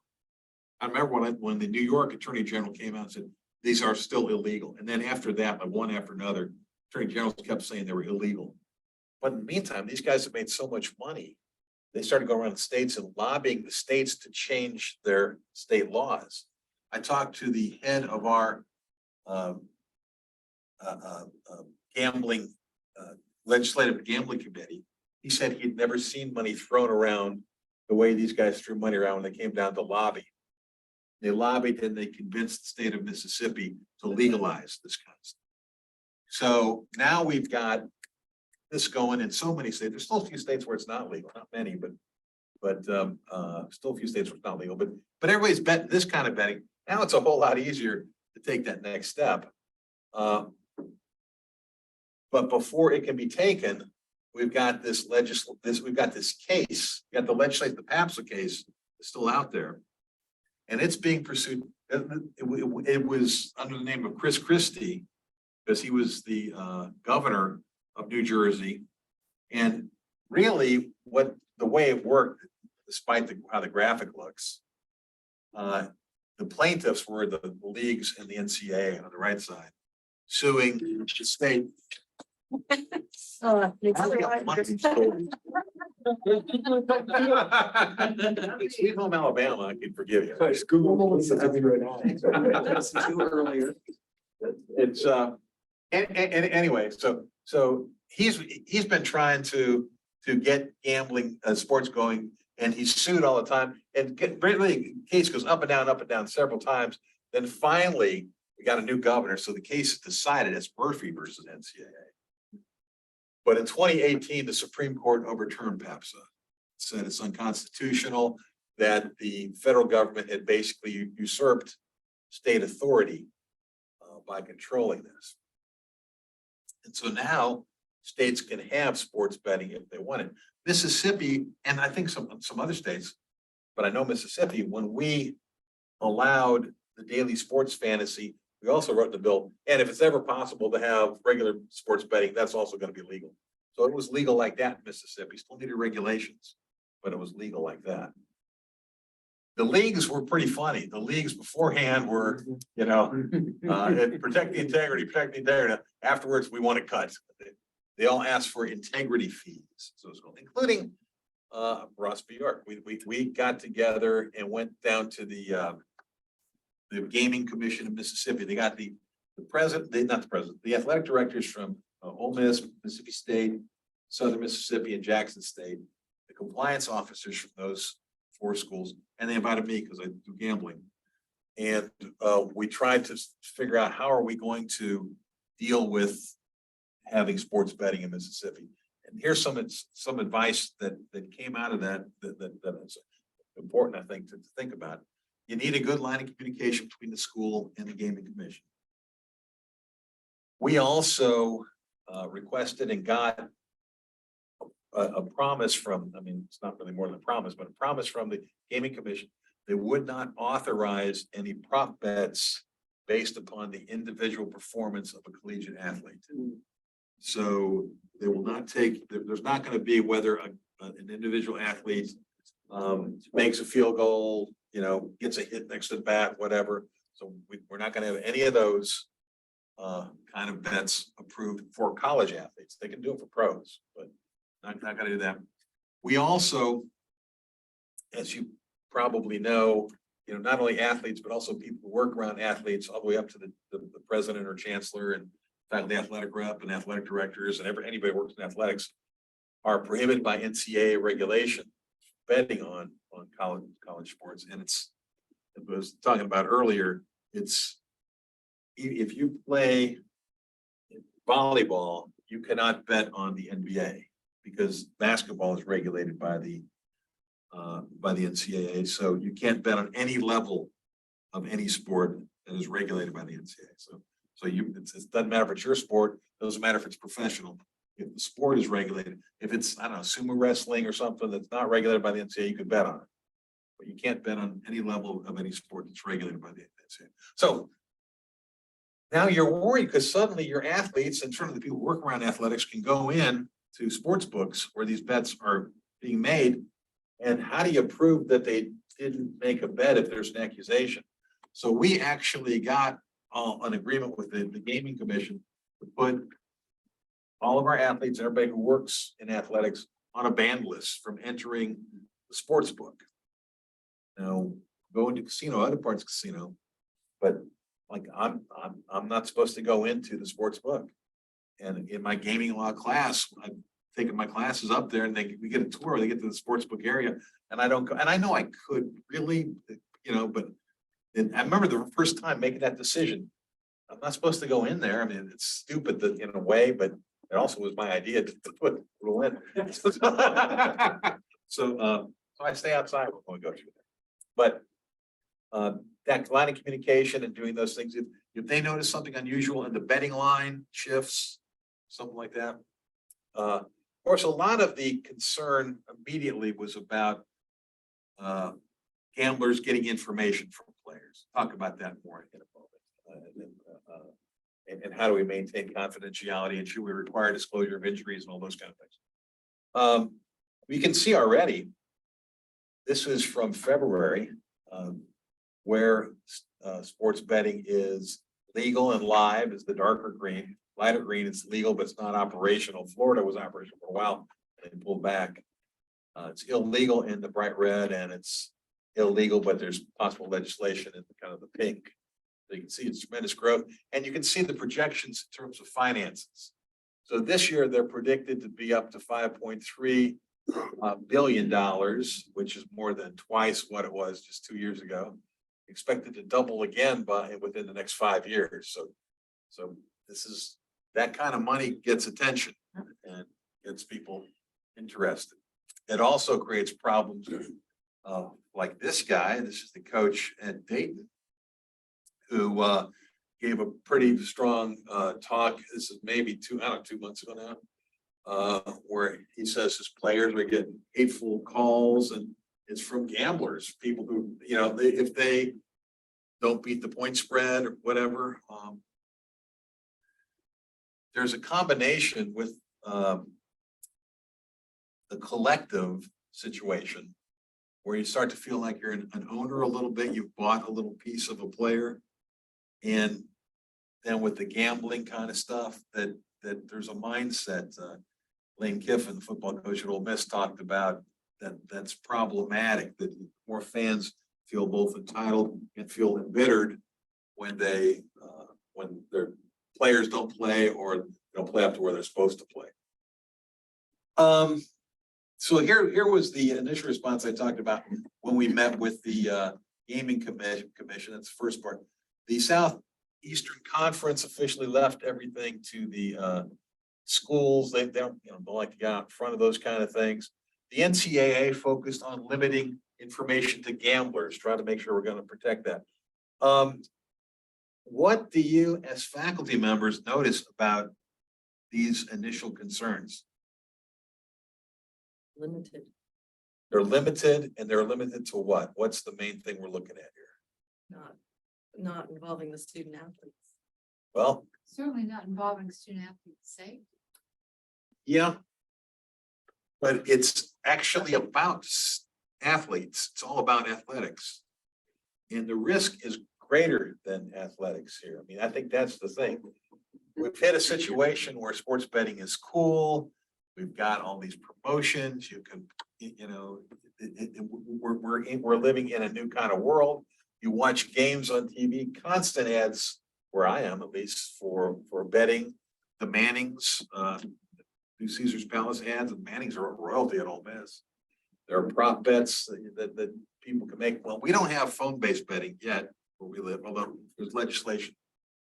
I remember when the New York attorney general came out and said, these are still illegal. And then after that, like one after another, attorney generals kept saying they were illegal. But in the meantime, these guys have made so much money. They started going around the states and lobbying the states to change their state laws. I talked to the head of our legislative gambling committee. He said he'd never seen money thrown around the way these guys threw money around when they came down to lobby. They lobbied and they convinced the state of Mississippi to legalize this kind of stuff. So now we've got this going in so many states. There's still a few states where it's not legal, not many, but still a few states where it's not legal. But everybody's betting this kind of betting. Now it's a whole lot easier to take that next step. But before it can be taken, we've got this case. We got the legislation, the PAPSA case is still out there, and it's being pursued. It was under the name of Chris Christie because he was the governor of New Jersey, and really, the way it worked, despite how the graphic looks, the plaintiffs were the leagues and the NCAA on the right side, suing the state. Sweet Home Alabama, I can forgive you. Just Google it. It's anyway, so he's been trying to get gambling sports going, and he's sued all the time, and the case goes up and down several times. Then finally we got a new governor, so the case is decided as Murphy versus NCAA. But in 2018, the Supreme Court overturned PAPSA. It said it's unconstitutional, that the federal government had basically usurped state authority by controlling this. And so now states can have sports betting if they want it. Mississippi, and I think some other states, but I know Mississippi, when we allowed the daily sports fantasy, we also wrote in the bill, and if it's ever possible to have regular sports betting, that's also going to be legal. So it was legal like that in Mississippi. Still needed regulations, but it was legal like that. The leagues were pretty funny. The leagues beforehand were, protect the integrity. Afterwards, we want to cut. They all asked for integrity fees, so it's called, including Ross Bjork. We got together and went down to the Gaming Commission of Mississippi. They got the athletic directors from Ole Miss, Mississippi State, Southern Mississippi, and Jackson State, the compliance officers from those 4 schools, and they invited me because I do gambling. And we tried to figure out how are we going to deal with having sports betting in Mississippi. And here's some advice that came out of that is important, I think, to think about. You need a good line of communication between the school and the gaming commission. We also requested and got a promise from, I mean, it's not really more than a promise, but a promise from the gaming commission. They would not authorize any prop bets based upon the individual performance of a collegiate athlete. So they will not take, there's not going to be whether an individual athlete makes a field goal, gets a hit next to the bat, whatever. So we're not going to have any of those kind of bets approved for college athletes. They can do it for pros, but not going to do that. We also, as you probably know, not only athletes, but also people who work around athletes all the way up to the president or chancellor and faculty athletic rep and athletic directors and anybody who works in athletics are prohibited by NCAA regulation betting on college sports. And it's, as I was talking about earlier, it's if you play volleyball, you cannot bet on the NBA because basketball is regulated by the NCAA. So you can't bet on any level of any sport that is regulated by the NCAA. So it doesn't matter if it's your sport, it doesn't matter if it's professional. If the sport is regulated, if it's, I don't know, sumo wrestling or something that's not regulated by the NCAA, you can bet on it. But you can't bet on any level of any sport that's regulated by the NCAA. So now you're worried because suddenly your athletes and certainly the people who work around athletics can go in to sports books where these bets are being made. And how do you prove that they didn't make a bet if there's an accusation? So we actually got an agreement with the gaming commission to put all of our athletes and everybody who works in athletics on a ban list from entering the sports book. Now, going to casino, other parts of casino, but like I'm not supposed to go into the sports book. And in my gaming law class, I'm taking my classes up there and we get a tour, they get to the sports book area and I don't go, and I know I could really, but I remember the first time making that decision. I'm not supposed to go in there. I mean, it's stupid that in a way, but it also was my idea to put rule in. So I stay outside when we go through there. But that line of communication and doing those things, if they notice something unusual in the betting line shifts, something like that. Of course, a lot of the concern immediately was about gamblers getting information from players. Talk about that more in a moment. And how do we maintain confidentiality and should we require disclosure of injuries and all those kind of things. We can see already, this is from February, where sports betting is legal and live is the darker green. Lighter green is legal, but it's not operational. Florida was operational for a while and they pulled back. It's illegal in the bright red and it's illegal, but there's possible legislation in kind of the pink. So you can see it's tremendous growth and you can see the projections in terms of finances. So this year they're predicted to be up to $5.3 billion, which is more than twice what it was just 2 years ago. Expected to double again within the next 5 years. So this is that kind of money gets attention and gets people interested. It also creates problems like this guy. This is the coach at Dayton who gave a pretty strong talk. This is maybe 2 months ago now, where he says his players are getting hateful calls and it's from gamblers, people who, if they don't beat the point spread or whatever. There's a combination with the collective situation where you start to feel like you're an owner a little bit, you've bought a little piece of a player. And then with the gambling kind of stuff, that there's a mindset. Lane Kiffin, the football coach at Ole Miss, talked about that's problematic, that more fans feel both entitled and feel embittered when when their players don't play or don't play up to where they're supposed to play. So here was the initial response I talked about when we met with the gaming commission. That's the first part. The Southeastern Conference officially left everything to the schools. They don't like to get out in front of those kind of things. The NCAA focused on limiting information to gamblers, trying to make sure we're going to protect that. What do you as faculty members notice about these initial concerns? Limited. They're limited, and they're limited to what? What's the main thing we're looking at here? Not involving the student athletes. Well, Certainly not involving student athletes' safety. yeah. But it's actually about athletes. It's all about athletics. And the risk is greater than athletics here. I mean, I think that's the thing. We've hit a situation where sports betting is cool. We've got all these promotions. You can, we're living in a new kind of world. You watch games on TV, constant ads where I am, at least for betting. The Mannings, do Caesar's Palace ads, and Mannings are royalty at Ole Miss. There are prop bets that people can make. Well, we don't have phone-based betting yet where we live, although there's legislation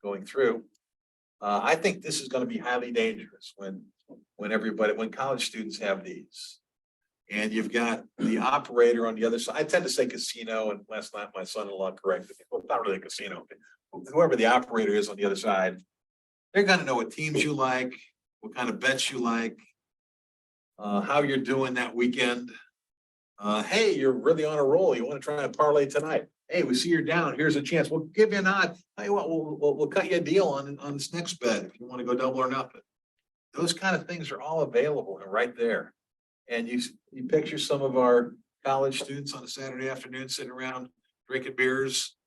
going through. I think this is going to be highly dangerous when college students have these. And you've got the operator on the other side. I tend to say casino, and last night my son-in-law corrected me. Well, it's not really a casino, but whoever the operator is on the other side, they're going to know what teams you like, what kind of bets you like, how you're doing that weekend. Hey, you're really on a roll. You want to try and parlay tonight? Hey, we see you're down. Here's a chance. We'll give you a nod. Tell you what, we'll cut you a deal on this next bet if you want to go double or nothing. Those kind of things are all available and right there. And you picture some of our college students on a Saturday afternoon sitting around drinking beers,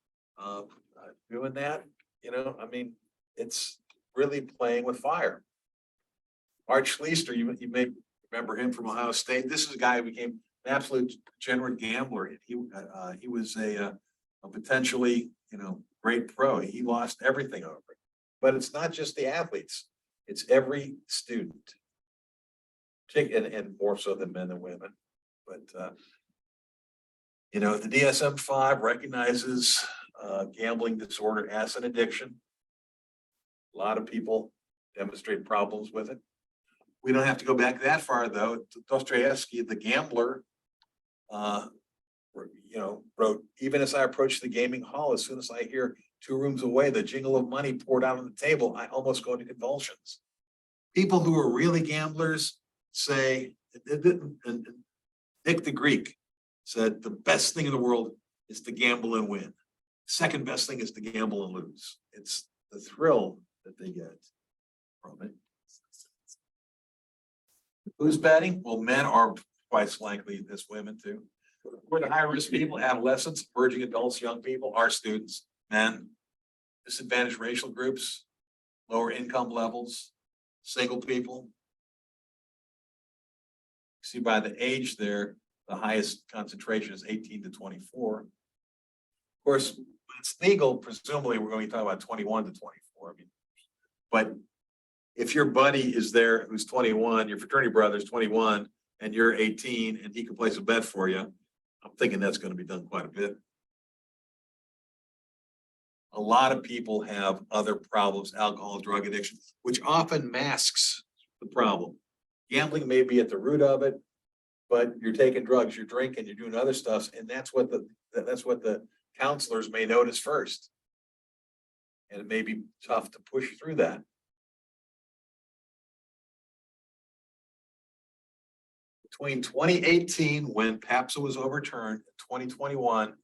doing that. I mean, it's really playing with fire. Art Schleister, you may remember him from Ohio State. This is a guy who became an absolute degenerate gambler. He was a potentially, great pro. He lost everything over it. But it's not just the athletes. It's every student. And more so than men and women. But, the DSM-5 recognizes gambling disorder as an addiction. A lot of people demonstrate problems with it. We don't have to go back that far, though. Dostoevsky, the gambler, wrote, even as I approach the gaming hall, as soon as I hear 2 rooms away, the jingle of money poured out on the table, I almost go into convulsions. People who are really gamblers say, and Nick the Greek said, the best thing in the world is to gamble and win. Second best thing is to gamble and lose. It's the thrill that they get from it. Who's betting? Well, men are twice likely as women too. We're the high risk people, adolescents, emerging adults, young people, our students, men, disadvantaged racial groups, lower income levels, single people. See by the age there, the highest concentration is 18 to 24. Of course, when it's legal, presumably we're going to be talking about 21 to 24. But if your buddy is there who's 21, your fraternity brother is 21, and you're 18, and he can place a bet for you, I'm thinking that's going to be done quite a bit. A lot of people have other problems, alcohol, drug addiction, which often masks the problem. Gambling may be at the root of it, but you're taking drugs, you're drinking, you're doing other stuff, and that's what the counselors may notice first. And it may be tough to push through that. Between 2018, when PAPSA was overturned, and 2021,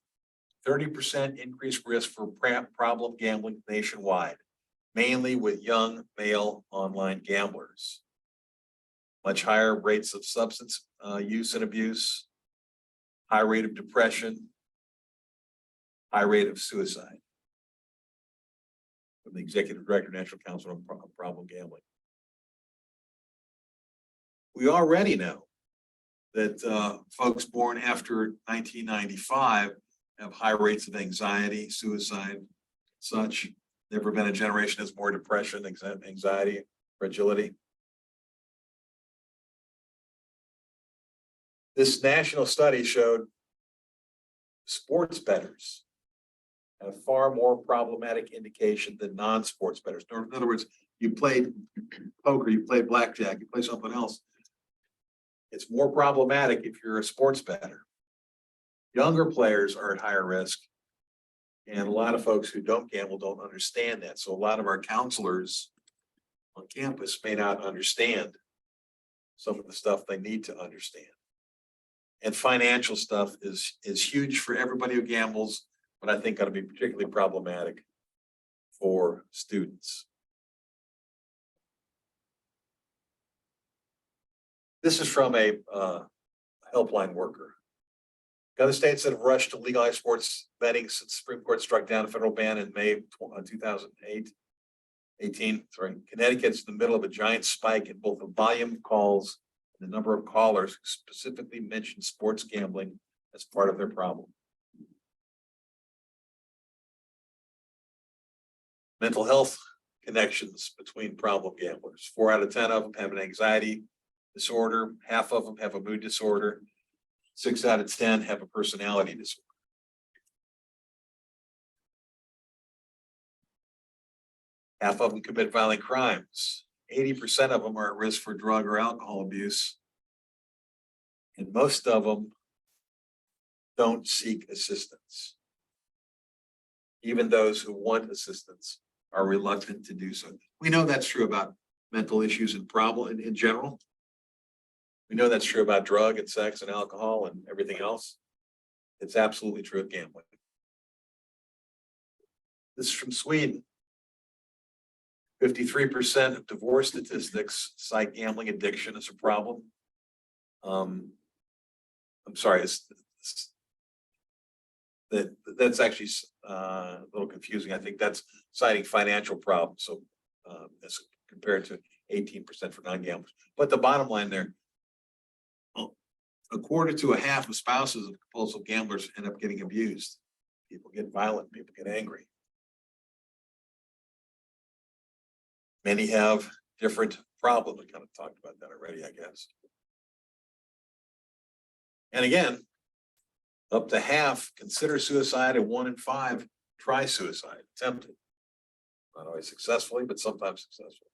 30% increased risk for problem gambling nationwide, mainly with young male online gamblers. Much higher rates of substance use and abuse, high rate of depression, high rate of suicide. From the Executive Director, National Council on Problem Gambling. We already know that folks born after 1995 have high rates of anxiety, suicide, such. Never been a generation that's more depression, anxiety, fragility. This national study showed sports bettors have far more problematic indication than non-sports bettors. In other words, you played poker, you played blackjack, you play something else. It's more problematic if you're a sports bettor. Younger players are at higher risk. And a lot of folks who don't gamble don't understand that. So a lot of our counselors on campus may not understand some of the stuff they need to understand. And financial stuff is huge for everybody who gambles, but I think ought to be particularly problematic for students. This is from a helpline worker. Other states that have rushed to legalize sports betting since the Supreme Court struck down a federal ban in May 2018. Connecticut's in the middle of a giant spike in both the volume of calls and the number of callers who specifically mentioned sports gambling as part of their problem. Mental health connections between problem gamblers. 4 out of 10 of them have an anxiety disorder. Half of them have a mood disorder. 6 out of 10 have a personality disorder. Half of them commit violent crimes. 80% of them are at risk for drug or alcohol abuse. And most of them don't seek assistance. Even those who want assistance are reluctant to do so. We know that's true about mental issues and problem in general. We know that's true about drug and sex and alcohol and everything else. It's absolutely true of gambling. This is from Sweden. 53% of divorce statistics cite gambling addiction as a problem. I'm sorry, that's actually a little confusing. I think that's citing financial problems. So as compared to 18% for non-gamblers. But the bottom line there, a quarter to a half of spouses of compulsive gamblers end up getting abused. People get violent, people get angry. Many have different problems. We kind of talked about that already, I guess. And again, up to half consider suicide, and 1 in 5 try suicide, attempt it. Not always successfully, but sometimes successfully.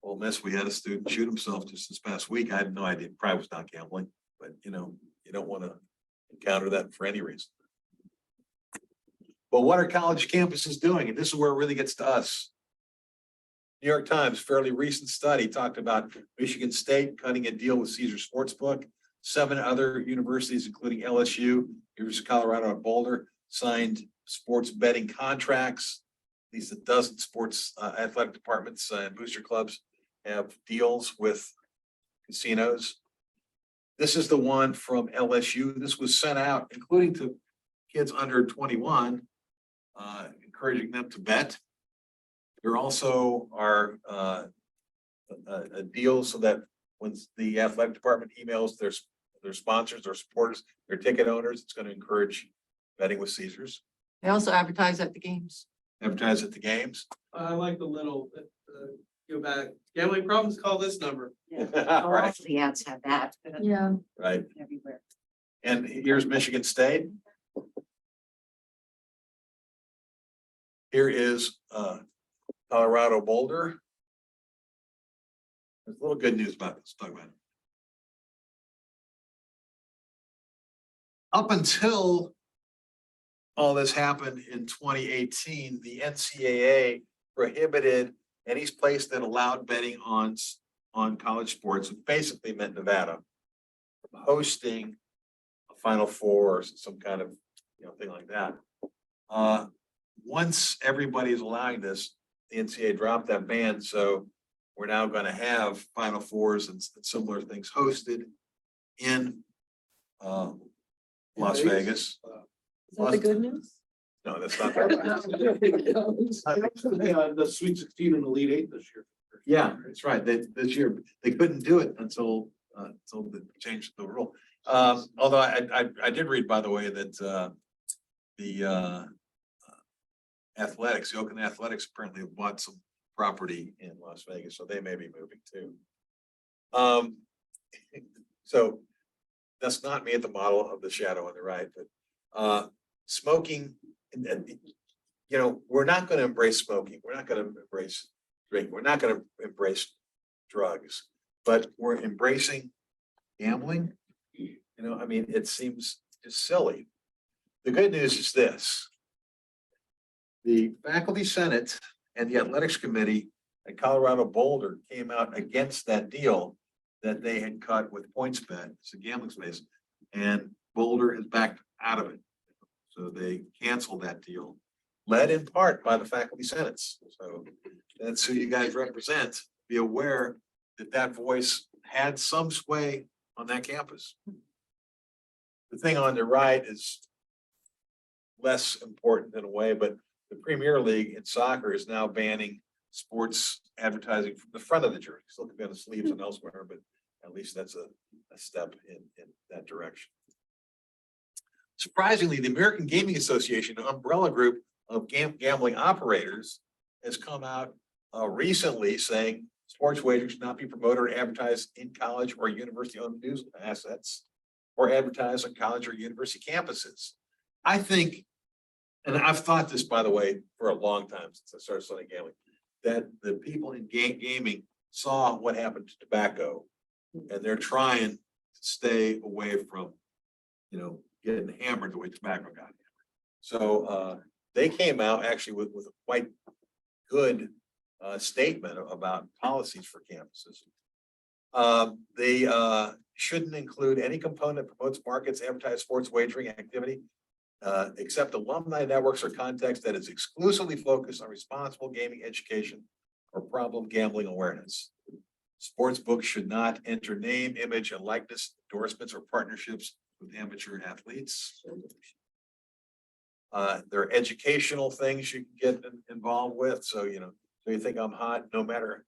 Well, miss, we had a student shoot himself just this past week. I had no idea, probably was not gambling, but you know, you don't want to encounter that for any reason. But what are college campuses doing? And this is where it really gets to us. New York Times, fairly recent study talked about Michigan State cutting a deal with Caesar Sportsbook. 7 other universities, including LSU, University of Colorado at Boulder, signed sports betting contracts. At least a dozen sports athletic departments and booster clubs have deals with casinos. This is the one from LSU. This was sent out, including to kids under 21, encouraging them to bet. There also are a deal so that when the athletic department emails their sponsors, their supporters, their ticket owners, it's going to encourage betting with Caesars. They also advertise at the games. Advertise at the games. I like the little, go back, gambling problems, call this number. Right, The ads have that. Yeah. right. Everywhere. And here's Michigan State. Here is Colorado Boulder. There's a little good news about this. Talk about it. Up until all this happened in 2018, the NCAA prohibited any place that allowed betting on college sports, which basically meant Nevada, from hosting a Final Four or some kind of thing like that. Once everybody's allowing this, the NCAA dropped that ban, so we're now going to have Final Fours and similar things hosted in Las Vegas. Is that the good news? No, that's not. The Sweet 16 and the Elite 8 this year. Yeah, that's right. This year, they couldn't do it until they changed the rule. Although I did read, by the way, that the Athletics, the Oakland Athletics apparently have bought some property in Las Vegas, so they may be moving too. So that's not me at the model of the shadow on the right, but smoking, and you know, we're not going to embrace smoking. We're not going to embrace drinking. We're not going to embrace drugs, but we're embracing gambling. You know, I mean, it seems just silly. The good news is this. The faculty senate and the athletics committee at Colorado Boulder came out against that deal that they had cut with PointsBet, it's a gambling space, and Boulder is backed out of it. So they canceled that deal, led in part by the faculty senates. So that's who you guys represent. Be aware that that voice had some sway on that campus. The thing on the right is less important in a way, but the Premier League in soccer is now banning sports advertising from the front of the jersey. Still could be on the sleeves and elsewhere, but at least that's a step in that direction. Surprisingly, the American Gaming Association, an umbrella group of gambling operators, has come out recently saying sports wagering should not be promoted or advertised in college or university-owned news assets or advertised on college or university campuses. I think, and I've thought this, by the way, for a long time since I started studying gambling, that the people in gaming saw what happened to tobacco, and they're trying to stay away from, you know, getting hammered the way tobacco got hammered. So they came out actually with a quite good statement about policies for campuses. They shouldn't include any component that promotes markets, advertise sports wagering activity, except alumni networks or context that is exclusively focused on responsible gaming education or problem gambling awareness. Sports books should not enter name, image, and likeness endorsements or partnerships with amateur athletes. There are educational things you can get involved with. So, you know, so you think I'm hot, no matter,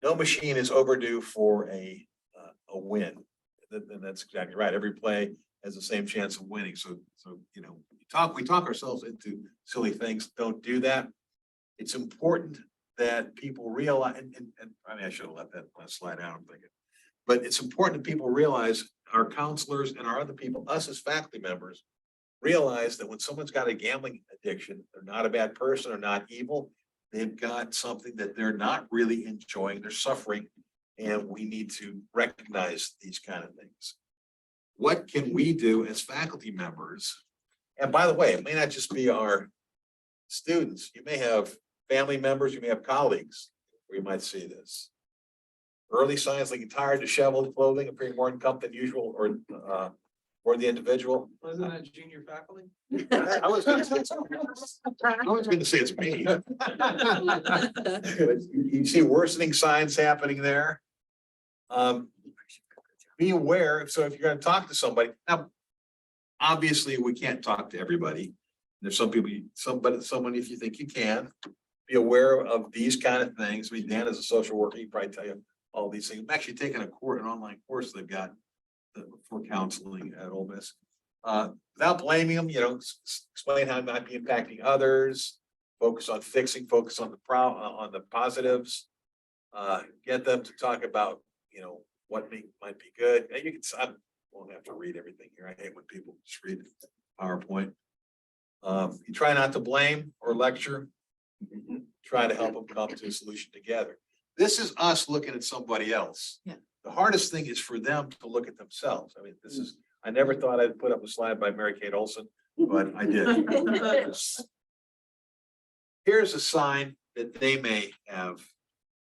no machine is overdue for a win. And that's exactly right. Every play has the same chance of winning. So, you know, we talk ourselves into silly things. Don't do that. It's important that people realize, and I mean, I should have let that slide out, I'm thinking. But it's important that people realize, our counselors and our other people, us as faculty members, realize that when someone's got a gambling addiction, they're not a bad person or not evil. They've got something that they're not really enjoying, they're suffering, and we need to recognize these kind of things. What can we do as faculty members? And by the way, it may not just be our students. You may have family members, you may have colleagues where you might see this. Early signs like tired, disheveled clothing, appearing more uncomfortable than usual, or the individual. Wasn't that junior faculty? I was gonna say it's me. You see worsening signs happening there. Be aware. So if you're going to talk to somebody, now, obviously we can't talk to everybody. There's some people, someone, if you think you can, be aware of these kind of things. I mean, Dan is a social worker, he'd probably tell you all these things. I'm actually taking an online course they've got for counseling at Ole Miss. Without blaming them, you know, explain how it might be impacting others, focus on fixing, focus on the positives, get them to talk about, you know, what might be good. And you can, I won't have to read everything here. I hate when people just read PowerPoint. You try not to blame or lecture, try to help them come to a solution together. This is us looking at somebody else. Yeah. The hardest thing is for them to look at themselves. I mean, this is, I never thought I'd put up a slide by Mary Kate Olsen, but I did. Here's a sign that they may have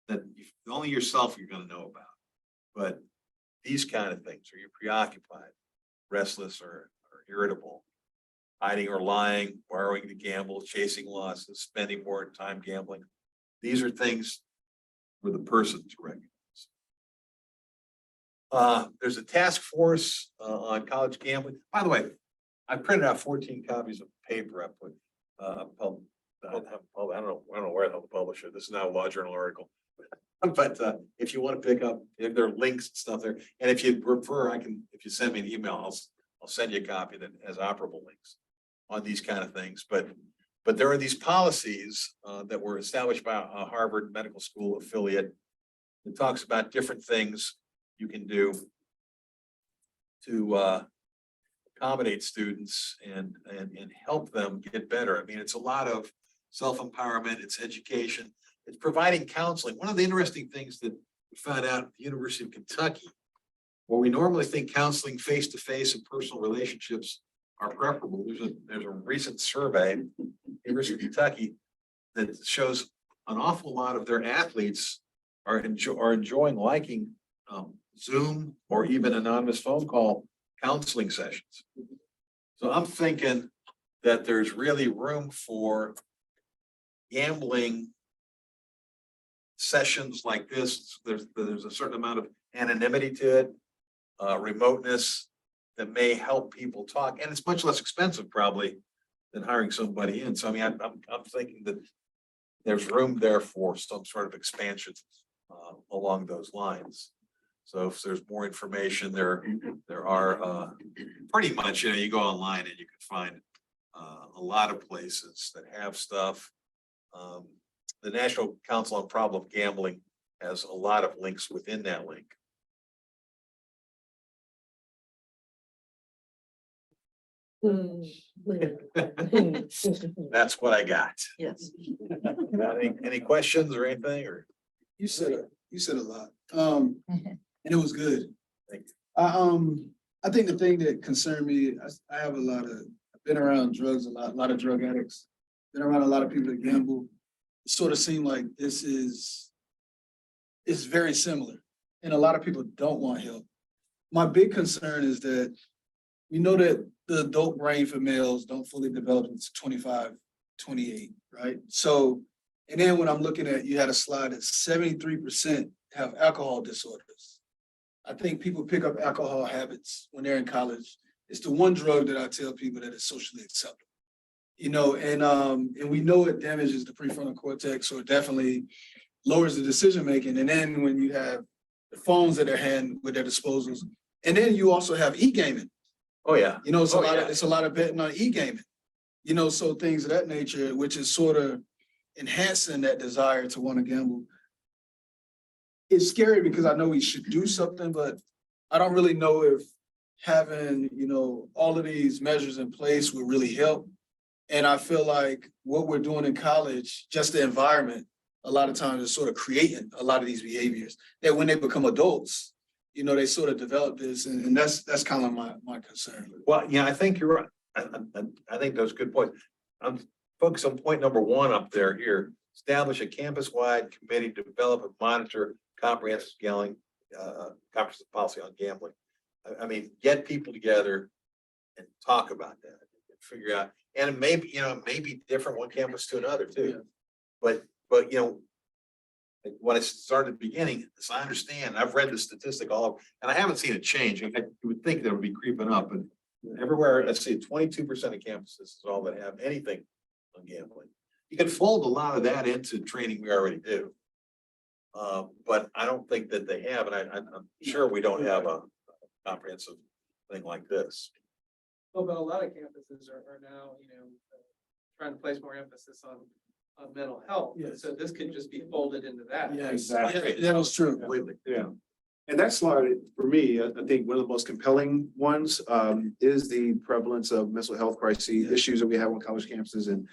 that only yourself you're going to know about. But these kind of things, are you preoccupied, restless, or irritable, hiding or lying, borrowing to gamble, chasing losses, spending more time gambling? These are things for the person to recognize. There's a task force on college gambling. By the way, I printed out 14 copies of paper. I put I don't know where they'll publish it. This is not a law journal article. But if you want to pick up, if there are links and stuff there, and if you prefer, if you send me an email, I'll send you a copy that has operable links on these kind of things. But there are these policies that were established by a Harvard Medical School affiliate that talks about different things you can do to accommodate students and help them get better. I mean, it's a lot of self-empowerment, it's education, it's providing counseling. One of the interesting things that we found out at the University of Kentucky, where we normally think counseling face-to-face and personal relationships are preferable. There's a recent survey, at the University of Kentucky, that shows an awful lot of their athletes are enjoying liking Zoom or even anonymous phone call counseling sessions. So I'm thinking that there's really room for gambling sessions like this. There's a certain amount of anonymity to it, remoteness that may help people talk, and it's much less expensive probably than hiring somebody in. So I mean, I'm thinking that there's room there for some sort of expansion along those lines. So if there's more information, there are pretty much, you go online and you can find a lot of places that have stuff. The National Council on Problem Gambling has a lot of links within that link. That's what I got. Yes. Any questions or anything, or? You said a lot. And it was good. Thank you. I think the thing that concerned me, I have I've been around drugs a lot of drug addicts, been around a lot of people that gamble. It sort of seemed like it's very similar, and a lot of people don't want help. My big concern is that we know that the adult brain for males don't fully develop until 25, 28, right? So, and then when I'm looking at, you had a slide that 73% have alcohol disorders. I think people pick up alcohol habits when they're in college. It's the one drug that I tell people that is socially acceptable. And we know it damages the prefrontal cortex, or definitely lowers the decision making. And then when you have the phones at their hand with their disposals, and then you also have e-gaming. Oh, yeah. It's a lot of betting on e-gaming. So things of that nature, which is sort of enhancing that desire to want to gamble. It's scary because I know we should do something, but I don't really know if having, all of these measures in place will really help. And I feel like what we're doing in college, just the environment, a lot of times is sort of creating a lot of these behaviors that when they become adults, they sort of develop this, and that's kind of my concern. Well, yeah, I think you're right. I think those good points. I'm focused on point number one up there here. Establish a campus-wide committee to develop and monitor comprehensive comprehensive policy on gambling. I mean, get people together and talk about that and figure out, and it may be, it may be different one campus to another too. Yeah. But when I started at the beginning, as I understand, I've read the statistic all over, and I haven't seen it change. You would think that it would be creeping up, but everywhere, let's see, 22% of campuses is all that have anything on gambling. You can fold a lot of that into training we already do. But I don't think that they have, and I'm sure we don't have a comprehensive thing like this. Well, but a lot of campuses are now, trying to place more emphasis on mental health. Yes. So this could just be folded into that. Yeah, Exactly. that was true. Completely. Yeah. And that slide, for me, I think one of the most compelling ones is the prevalence of mental health crises, issues that we have on college campuses. And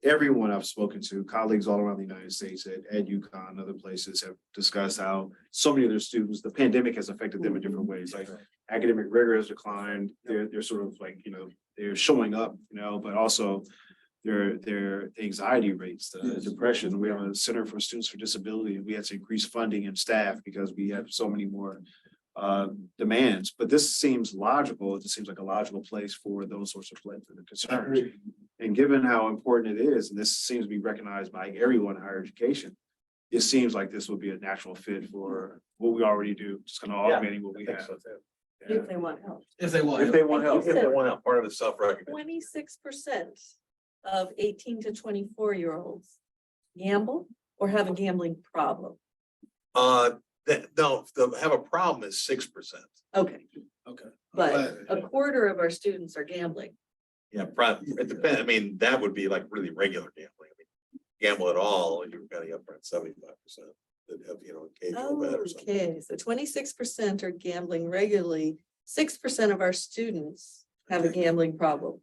everyone I've spoken to, colleagues all around the United States at UConn and other places, have discussed how so many of their students, the pandemic has affected them in different ways. Like academic rigor has declined. They're sort of like, they're showing up, but also their anxiety rates, the depression. We have a Center for Students with Disability, and we had to increase funding and staff because we have so many more demands. But this seems logical. It just seems like a logical place for those sorts of concerns. And given how important it is, and this seems to be recognized by everyone in higher education, it seems like this would be a natural fit for what we already do, just kind of augmenting what we have. So too. Yeah. If they want help. If they want. If they want help. If they want out, part of it's self-recognition. 26% of 18 to 24-year-olds gamble or have a gambling problem. No, they'll have a problem is 6%. Okay, Okay. but a quarter of our students are gambling. Yeah, probably, it depends. I mean, that would be like really regular gambling. I mean, gamble at all, you're getting up around 75%. that have, occasional bet or something. Okay, so 26% are gambling regularly. 6% of our students have a gambling problem.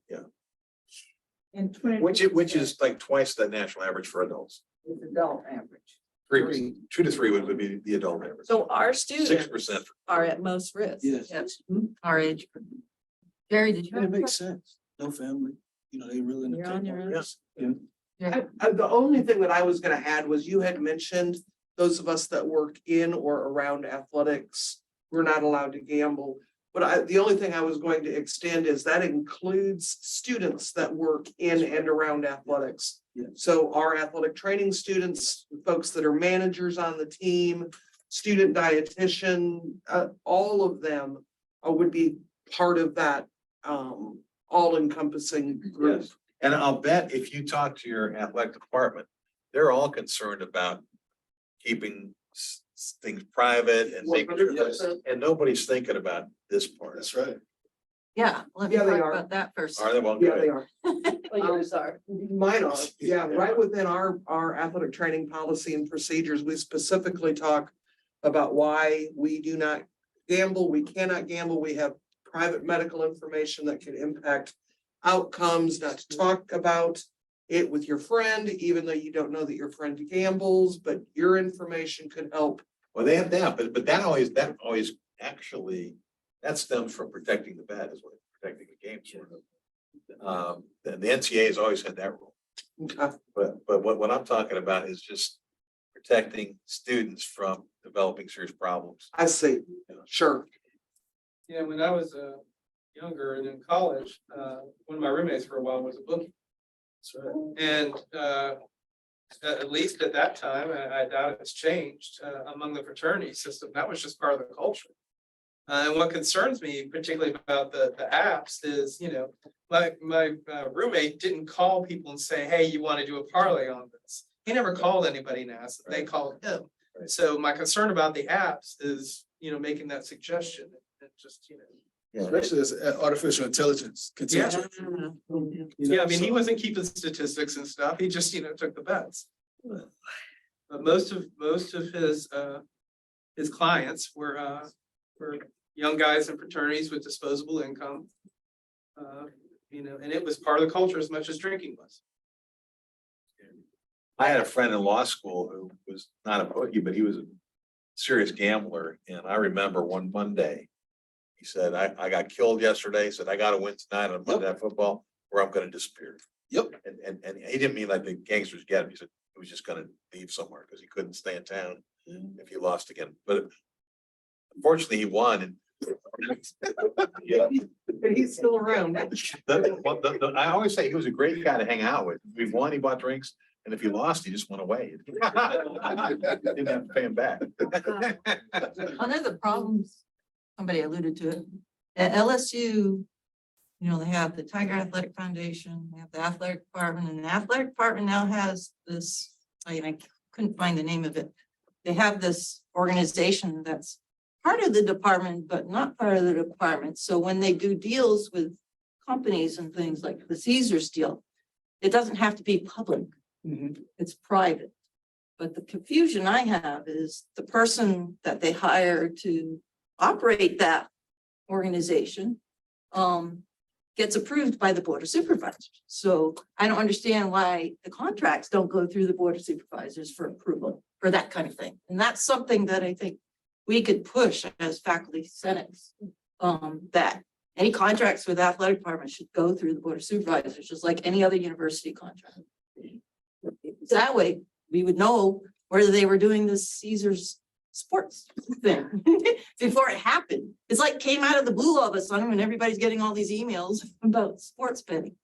And Which is like twice the national average for adults. It's adult average. 2 to 3 would be the adult average. So our students 6%. are at most risk. Yes. Our age. group. Jerry, did you And have it a makes sense. No family, they really. You're on your own. Yes. question? The only thing that I was gonna add was you had mentioned those of us that work in or around athletics, we're not allowed to gamble. But the only thing I was going to extend is that includes students that work in and around athletics. Yeah. So our athletic training students, folks that are managers on the team, student dietitian, all of them would be part of that all-encompassing group. Yes. And I'll bet if you talk to your athletic department, they're all concerned about keeping things private and making sure, 100%. and nobody's thinking about this part. That's right. Yeah, let me Yeah, they talk are. about that first. Are they? Well, Yeah, they good. are. Well, yours are. Mine are, yeah, right within our athletic training policy and procedures, we specifically talk about why we do not gamble, we cannot gamble, we have private medical information that can impact outcomes, not to talk about it with your friend, even though you don't know that your friend gambles, but your information could help. Well, they have that, but that always actually, that stems from protecting the bet, is what protecting the game sort of. The NCAA has always had that rule, but what I'm talking about is just protecting students from developing serious problems. I see, sure. Yeah, when I was younger and in college, one of my roommates for a while was a bookie. And at least at that time, I doubt it's changed among the fraternity system. That was just part of the culture. And what concerns me particularly about the apps is, my roommate didn't call people and say, hey, you want to do a parlay on this. He never called anybody and asked, they called him. Right. So my concern about the apps is, making that suggestion and just, Especially as artificial intelligence continues. Yeah, I mean, he wasn't keeping statistics and stuff. He just, took the bets. But most of his clients were young guys in fraternities with disposable income. And it was part of the culture as much as drinking was. I had a friend in law school who was not a bookie, but he was a serious gambler. And I remember one Monday, he said, I got killed yesterday. He said, I got to win tonight on Monday Night Football or I'm going to disappear. Yep. And he didn't mean like the gangsters get him. He said he was just going to leave somewhere because he couldn't stay in town if he lost again. But unfortunately, he won. And yeah, And he's still around. I always say he was a great guy to hang out with. If we won, he bought drinks. And if he lost, he just went away. Didn't have to pay him back. One of the problems, somebody alluded to it, at LSU, they have the Tiger Athletic Foundation, they have the athletic department, and the athletic department now has this, I couldn't find the name of it. They have this organization that's part of the department, but not part of the department. So when they do deals with companies and things like the Caesars deal, it doesn't have to be public. It's private. But the confusion I have is the person that they hire to operate that organization gets approved by the Board of Supervisors. So I don't understand why the contracts don't go through the Board of Supervisors for approval for that kind of thing. And that's something that I think we could push as faculty senates, that any contracts with athletic departments should go through the Board of Supervisors, just like any other university contract. That way, we would know whether they were doing this Caesars sports thing before it happened. It's like came out of the blue all of a sudden when everybody's getting all these emails about sports betting.